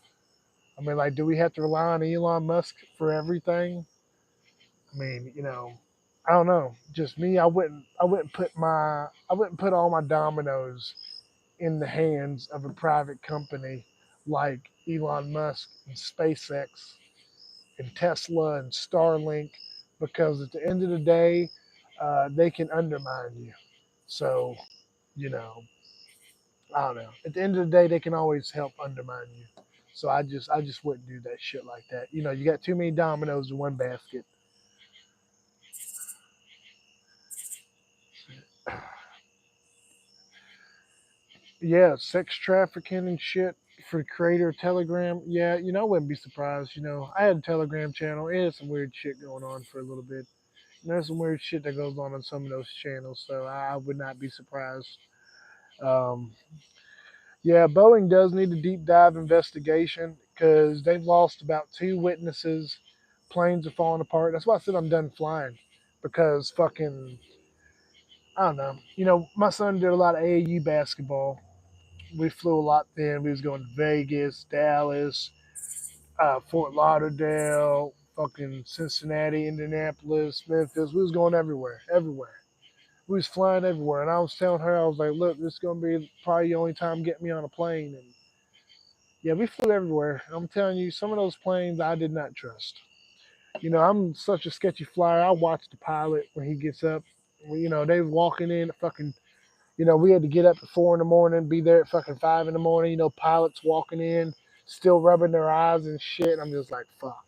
I mean, like, do we have to rely on Elon Musk for everything? I mean, I don't know. Just me, I wouldn't put all my dominoes in the hands of a private company like Elon Musk and SpaceX and Tesla and Starlink, because at the end of the day, they can undermine you. So, you know, I don't know. At the end of the day, they can always help undermine you. So I just wouldn't do that shit like that. You got too many dominoes in one basket. Yeah, sex trafficking and shit for creator of Telegram. Yeah, I wouldn't be surprised. I had a Telegram channel. It had some weird shit going on for a little bit. There's some weird shit that goes on some of those channels, so I would not be surprised. Um, yeah, Boeing does need a deep dive investigation because they've lost about two witnesses. Planes are falling apart. That's why I said I'm done flying, because fucking, I don't know. My son did a lot of AAU basketball. We flew a lot then. We was going to Vegas, Dallas, Fort Lauderdale, fucking Cincinnati, Indianapolis, Memphis. We was going everywhere, everywhere. We was flying everywhere. And I was telling her, I was like, look, this is going to be probably the only time getting me on a plane. And yeah, we flew everywhere. I'm telling you, some of those planes I did not trust. I'm such a sketchy flyer. I watch the pilot when he gets up. They was walking in at fucking, we had to get up at 4 in the morning, be there at fucking 5 in the morning. Pilots walking in, still rubbing their eyes and shit. I'm just like, fuck,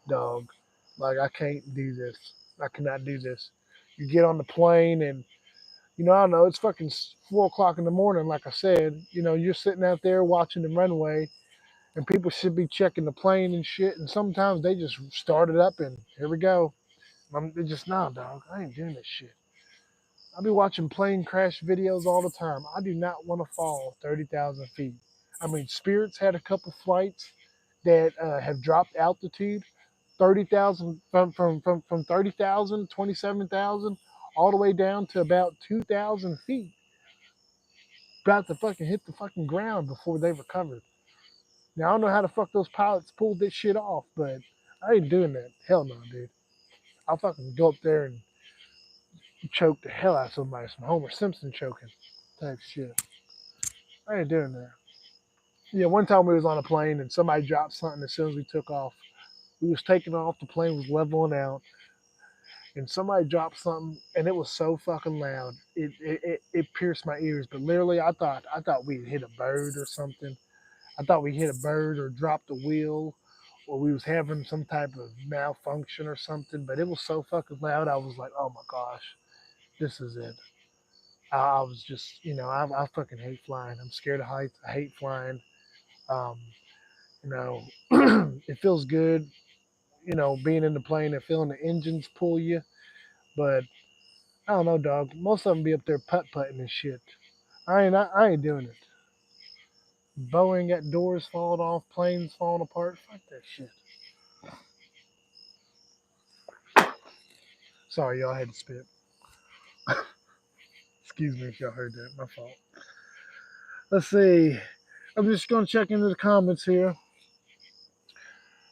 dog. Like, I can't do this. I cannot do this. You get on the plane and, I don't know, it's fucking 4 o'clock in the morning. Like I said, you're sitting out there watching the runway, and people should be checking the plane and shit. And sometimes they just start it up and here we go. They're just, nah, dog, I ain't doing this shit. I be watching plane crash videos all the time. I do not want to fall 30,000 feet. I mean, Spirit's had a couple flights that have dropped altitude 30,000 from 30,000, 27,000, all the way down to about 2,000 feet. About to fucking hit the fucking ground before they recovered. Now, I don't know how the fuck those pilots pulled this shit off, but I ain't doing that. Hell no, dude. I'll fucking go up there and choke the hell out of somebody. Some Homer Simpson choking type shit. I ain't doing that. Yeah, one time we was on a plane and somebody dropped something as soon as we took off. We was taking off, the plane was leveling out, and somebody dropped something, and it was so fucking loud. It pierced my ears. But literally, I thought we hit a bird or something. I thought we hit a bird or dropped a wheel, or we was having some type of malfunction or something. But it was so fucking loud. I was like, oh my gosh, this is it. I was just, I fucking hate flying. I'm scared of heights. I hate flying. Um, You know, it feels good, being in the plane and feeling the engines pull you. But I don't know, dog. Most of them be up there putt putting and shit. I ain't doing it. Boeing got doors falling off, planes falling apart. Fuck that shit. Sorry, y'all, I had to spit. Excuse me if y'all heard that. My fault. Let's see. I'm just gonna check into the comments here.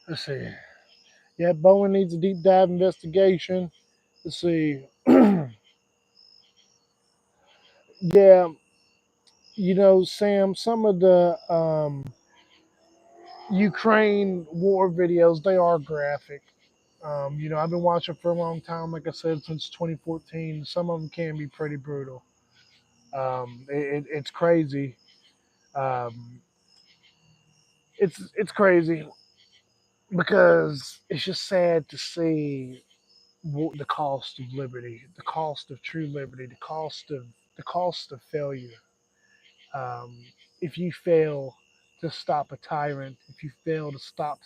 Let's see. Yeah, Boeing needs a deep dive investigation. Let's see. Yeah, Sam, some of the Ukraine war videos, they are graphic. I've been watching for a long time, like I said, since 2014. Some of them can be pretty brutal. It's crazy. Um, it's crazy because it's just sad to see the cost of liberty, the cost of true liberty, the cost of failure. Um, if you fail to stop a tyrant, if you fail to stop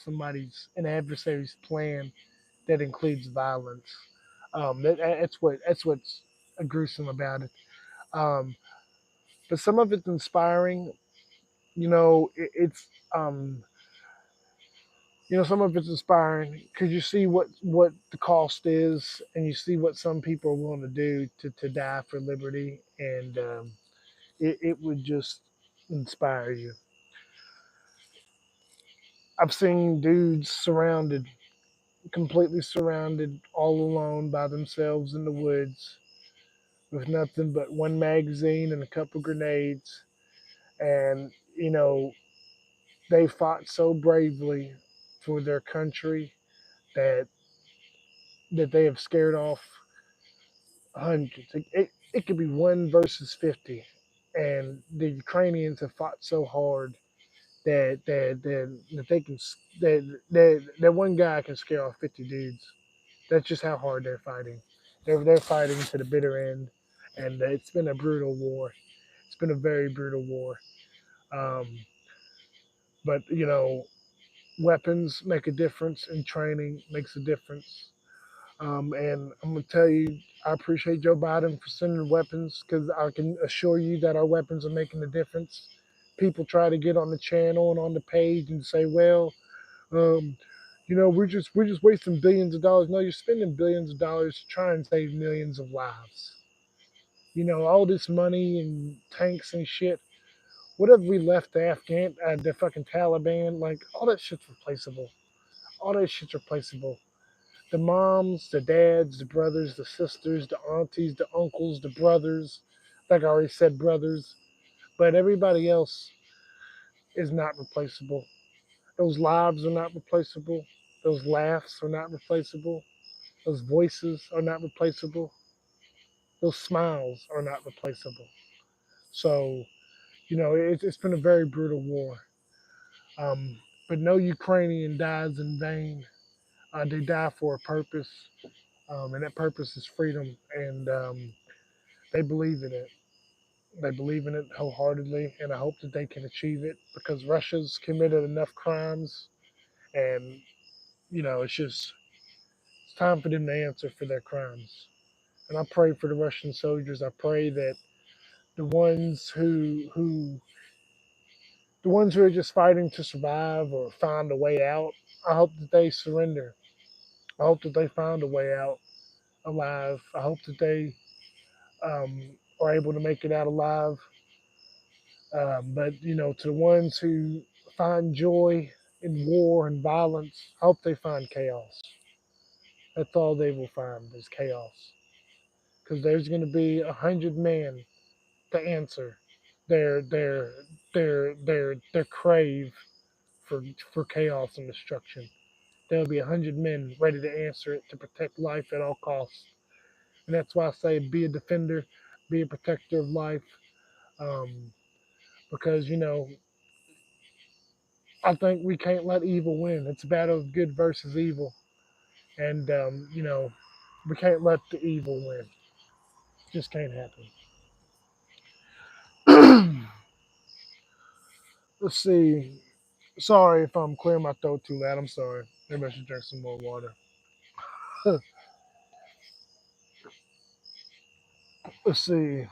an adversary's plan that includes violence, that's what's gruesome about it. Um, but some of it's inspiring. It's some of it's inspiring because you see what the cost is, and you see what some people are willing to do to die for liberty, and it would just inspire you. I've seen dudes completely surrounded, all alone by themselves in the woods with nothing but one magazine and a couple grenades. And, they fought so bravely for their country that they have scared off hundreds. It could be one versus 50. And the Ukrainians have fought so hard that they can that one guy can scare off 50 dudes. That's just how hard they're fighting. They're fighting to the bitter end, and it's been a brutal war. It's been a very brutal war. Um, but weapons make a difference, and training makes a difference. And I'm gonna tell you, I appreciate Joe Biden for sending weapons because I can assure you that our weapons are making a difference. People try to get on the channel and on the page and say, "Well, um, we're just wasting billions of dollars." No, you're spending billions of dollars to try and save millions of lives. All this money and tanks and shit. Whatever we left the fucking Taliban, like all that shit's replaceable. All that shit's replaceable. The moms, the dads, the brothers, the sisters, the aunties, the uncles, the brothers. Like I already said, brothers. But everybody else is not replaceable. Those lives are not replaceable. Those laughs are not replaceable. Those voices are not replaceable. Those smiles are not replaceable. So, it's been a very brutal war. Um, but no Ukrainian dies in vain. They die for a purpose, and that purpose is freedom. And they believe in it. They believe in it wholeheartedly, and I hope that they can achieve it because Russia's committed enough crimes, and it's time for them to answer for their crimes. And I pray for the Russian soldiers. I pray that the ones who are just fighting to survive or find a way out, I hope that they surrender. I hope that they find a way out alive. I hope that they are able to make it out alive. But to the ones who find joy in war and violence, I hope they find chaos. That's all they will find is chaos. Because there's going to be 100 men to answer their their crave for chaos and destruction. There'll be 100 men ready to answer it to protect life at all costs. And that's why I say be a defender, be a protector of life. Um, because I think we can't let evil win. It's a battle of good versus evil, and we can't let the evil win. It just can't happen. Let's see. Sorry if I'm clearing my throat too loud. I'm sorry. Maybe I should drink some more water. Let's see.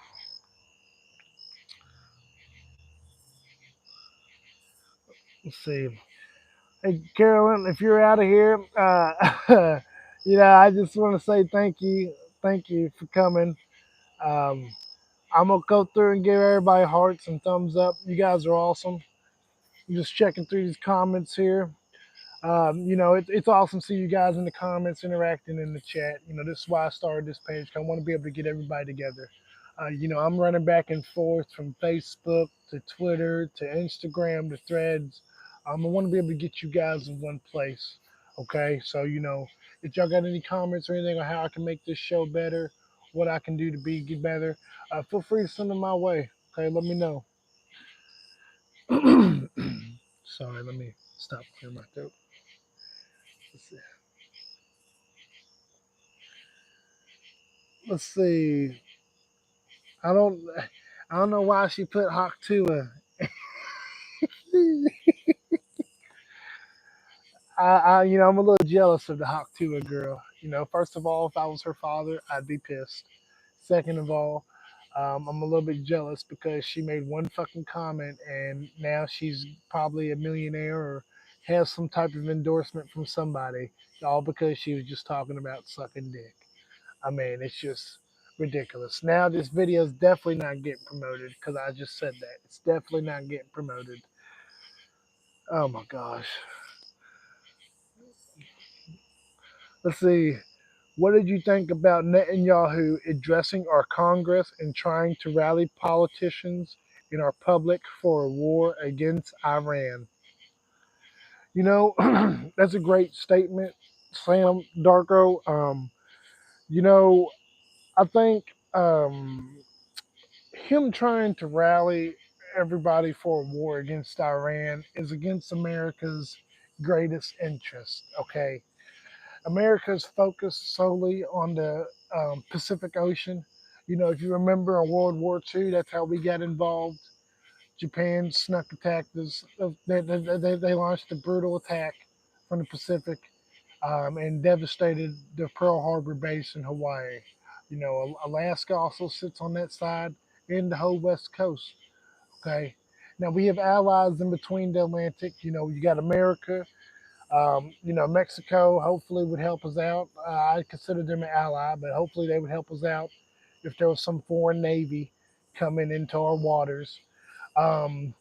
Let's see. Hey, Carolyn, if you're out of here, I just want to say thank you for coming. Um, I'm gonna go through and give everybody hearts and thumbs up. You guys are awesome. I'm just checking through these comments here. It's awesome to see you guys in the comments interacting in the chat. This is why I started this page. 'Cause I want to be able to get everybody together. I'm running back and forth from Facebook to Twitter to Instagram to Threads. I want to be able to get you guys in one place. Okay, so if y'all got any comments or anything on how I can make this show better, what I can do to get better, feel free to send them my way. Okay, let me know. Sorry, let me stop clearing my throat. Let's see. Let's see. I don't I don't know why she put Hawk Tua. I'm a little jealous of the Hawk Tua girl. First of all, if I was her father, I'd be pissed. Second of all, I'm a little bit jealous because she made one fucking comment and now she's probably a millionaire or has some type of endorsement from somebody, all because she was just talking about sucking dick. I mean, it's just ridiculous. Now this video is definitely not getting promoted because I just said that. It's definitely not getting promoted. Oh my gosh. Let's see. What did you think about Netanyahu addressing our Congress and trying to rally politicians in our public for a war against Iran? That's a great statement, Sam Darko. You know, I think him trying to rally everybody for a war against Iran is against America's greatest interest. Okay, America's focused solely on the Pacific Ocean. If you remember in World War II, that's how we got involved. Japan snuck attacked us. They launched a brutal attack from the Pacific and devastated the Pearl Harbor base in Hawaii. Alaska also sits on that side and the whole West Coast. Okay. Now we have allies in between the Atlantic. You got America. Mexico hopefully would help us out. I consider them an ally, but hopefully they would help us out if there was some foreign navy coming into our waters. Um,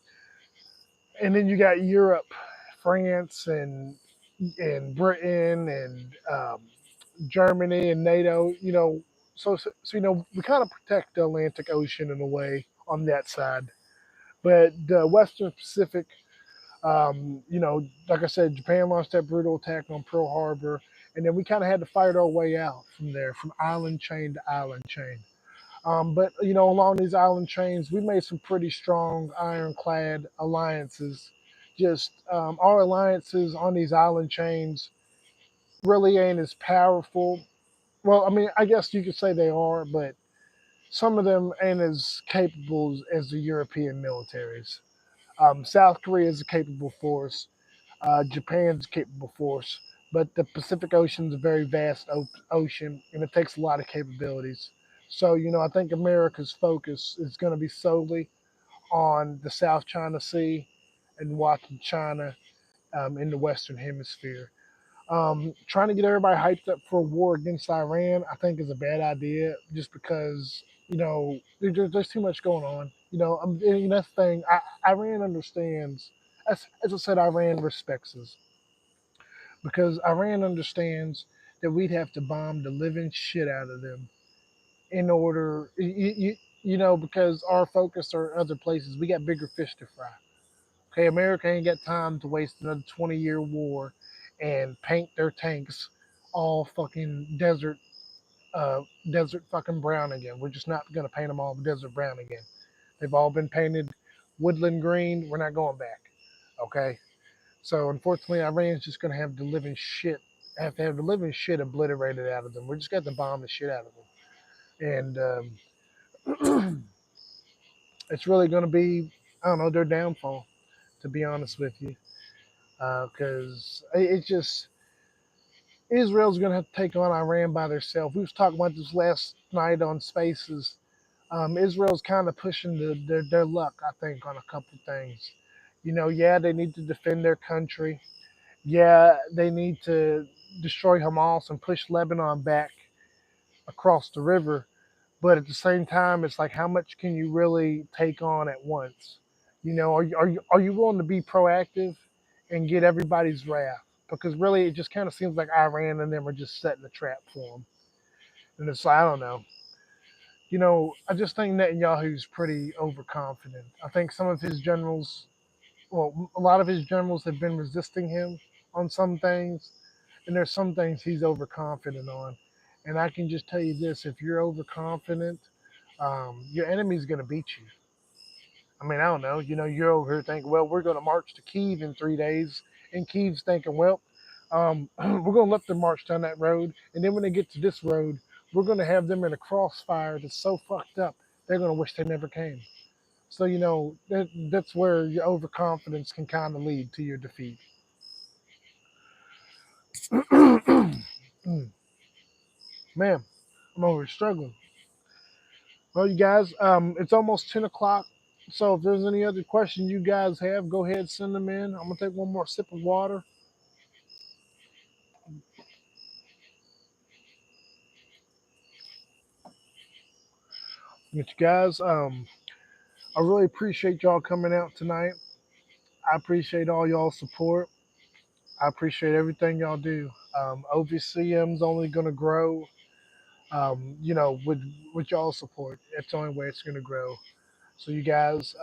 and then you got Europe, France, and Britain, and Germany, and NATO. So we kind of protect the Atlantic Ocean in a way on that side. But the Western Pacific, like I said, Japan launched that brutal attack on Pearl Harbor, and then we kind of had to fight our way out from there, from island chain to island chain. But along these island chains, we made some pretty strong ironclad alliances. Just our alliances on these island chains really ain't as powerful. Well, I mean, I guess you could say they are, but some of them ain't as capable as the European militaries. South Korea is a capable force. Japan's a capable force, but the Pacific Ocean is a very vast ocean, and it takes a lot of capabilities. So, I think America's focus is going to be solely on the South China Sea and watching China in the Western Hemisphere. Trying to get everybody hyped up for a war against Iran, I think, is a bad idea just because, there's too much going on. That's the thing. Iran understands, as I said, Iran respects us because Iran understands that we'd have to bomb the living shit out of them in order, because our focus are other places. We got bigger fish to fry. Okay, America ain't got time to waste another 20-year war and paint their tanks all fucking desert fucking brown again. We're just not gonna paint them all desert brown again. They've all been painted woodland green. We're not going back. Okay, so unfortunately, Iran's just gonna have the living shit. Have to have the living shit obliterated out of them. We're just got to bomb the shit out of them, and it's really gonna be, I don't know, their downfall. To be honest with you, because it's just Israel's going to have to take on Iran by themselves. We was talking about this last night on Spaces. Israel's kind of pushing their luck, I think, on a couple things. Yeah, they need to defend their country. Yeah, they need to destroy Hamas and push Lebanon back across the river. But at the same time, it's like, how much can you really take on at once? Are you willing to be proactive and get everybody's wrath? Because really, it just kind of seems like Iran and them are just setting a trap for them. And it's like, I don't know. I just think Netanyahu's pretty overconfident. I think some of his generals, well, a lot of his generals have been resisting him on some things, and there's some things he's overconfident on. And I can just tell you this: if you're overconfident, your enemy's going to beat you. I mean, I don't know. You're over here thinking, well, we're going to march to Kiev in 3 days, and Kiev's thinking, well, we're going to let them march down that road, and then when they get to this road, we're going to have them in a crossfire that's so fucked up they're going to wish they never came. So that's where your overconfidence can kind of lead to your defeat. Man, I'm over struggling. Well, you guys, it's almost 10 o'clock. So if there's any other questions you guys have, go ahead, send them in. I'm gonna take one more sip of water. But you guys, I really appreciate y'all coming out tonight. I appreciate all y'all support. I appreciate everything y'all do. OVCM's only gonna grow. With y'all support, that's the only way it's gonna grow. So you guys,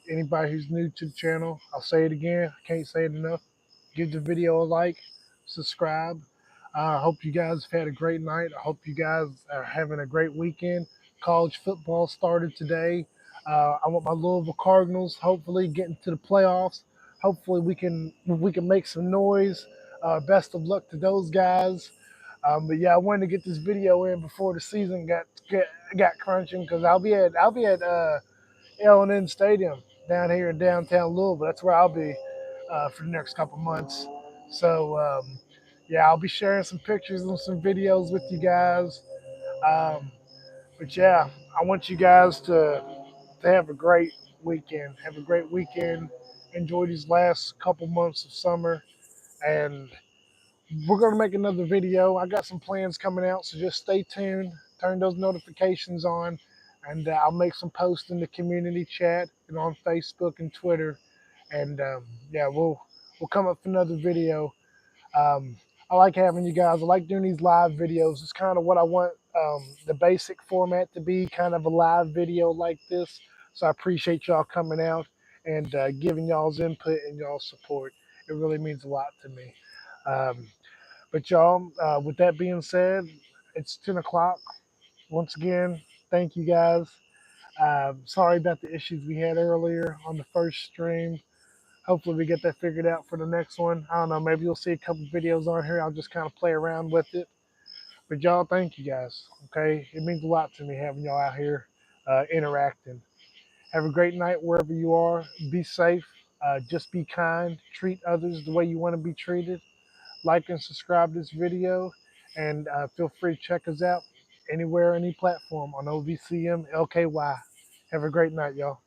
anybody who's new to the channel, I'll say it again. I can't say it enough. Give the video a like, subscribe. I hope you guys have had a great night. I hope you guys are having a great weekend. College football started today. I want my Louisville Cardinals hopefully getting to the playoffs. Hopefully we can make some noise. Best of luck to those guys. But yeah, I wanted to get this video in before the season got crunching because I'll be at L&N Stadium down here in downtown Louisville. That's where I'll be for the next couple months. So yeah, I'll be sharing some pictures and some videos with you guys. Um, but yeah, I want you guys to have a great weekend. Have a great weekend. Enjoy these last couple months of summer, and we're gonna make another video. I got some plans coming out, so just stay tuned. Turn those notifications on, and I'll make some posts in the community chat and on Facebook and Twitter. And yeah, we'll come up with another video. Um, I like having you guys. I like doing these live videos. It's kind of what I want the basic format to be, kind of a live video like this. So I appreciate y'all coming out and giving y'all's input and y'all's support. It really means a lot to me. Um, but y'all, with that being said, it's 10 o'clock. Once again, thank you guys. Sorry about the issues we had earlier on the first stream. Hopefully we get that figured out for the next one. I don't know, maybe you'll see a couple videos on here. I'll just kind of play around with it. But y'all, thank you guys. Okay, it means a lot to me having y'all out here interacting. Have a great night wherever you are. Be safe. Just be kind. Treat others the way you want to be treated. Like and subscribe to this video, and feel free to check us out anywhere, any platform on OVCM LKY. Have a great night, y'all.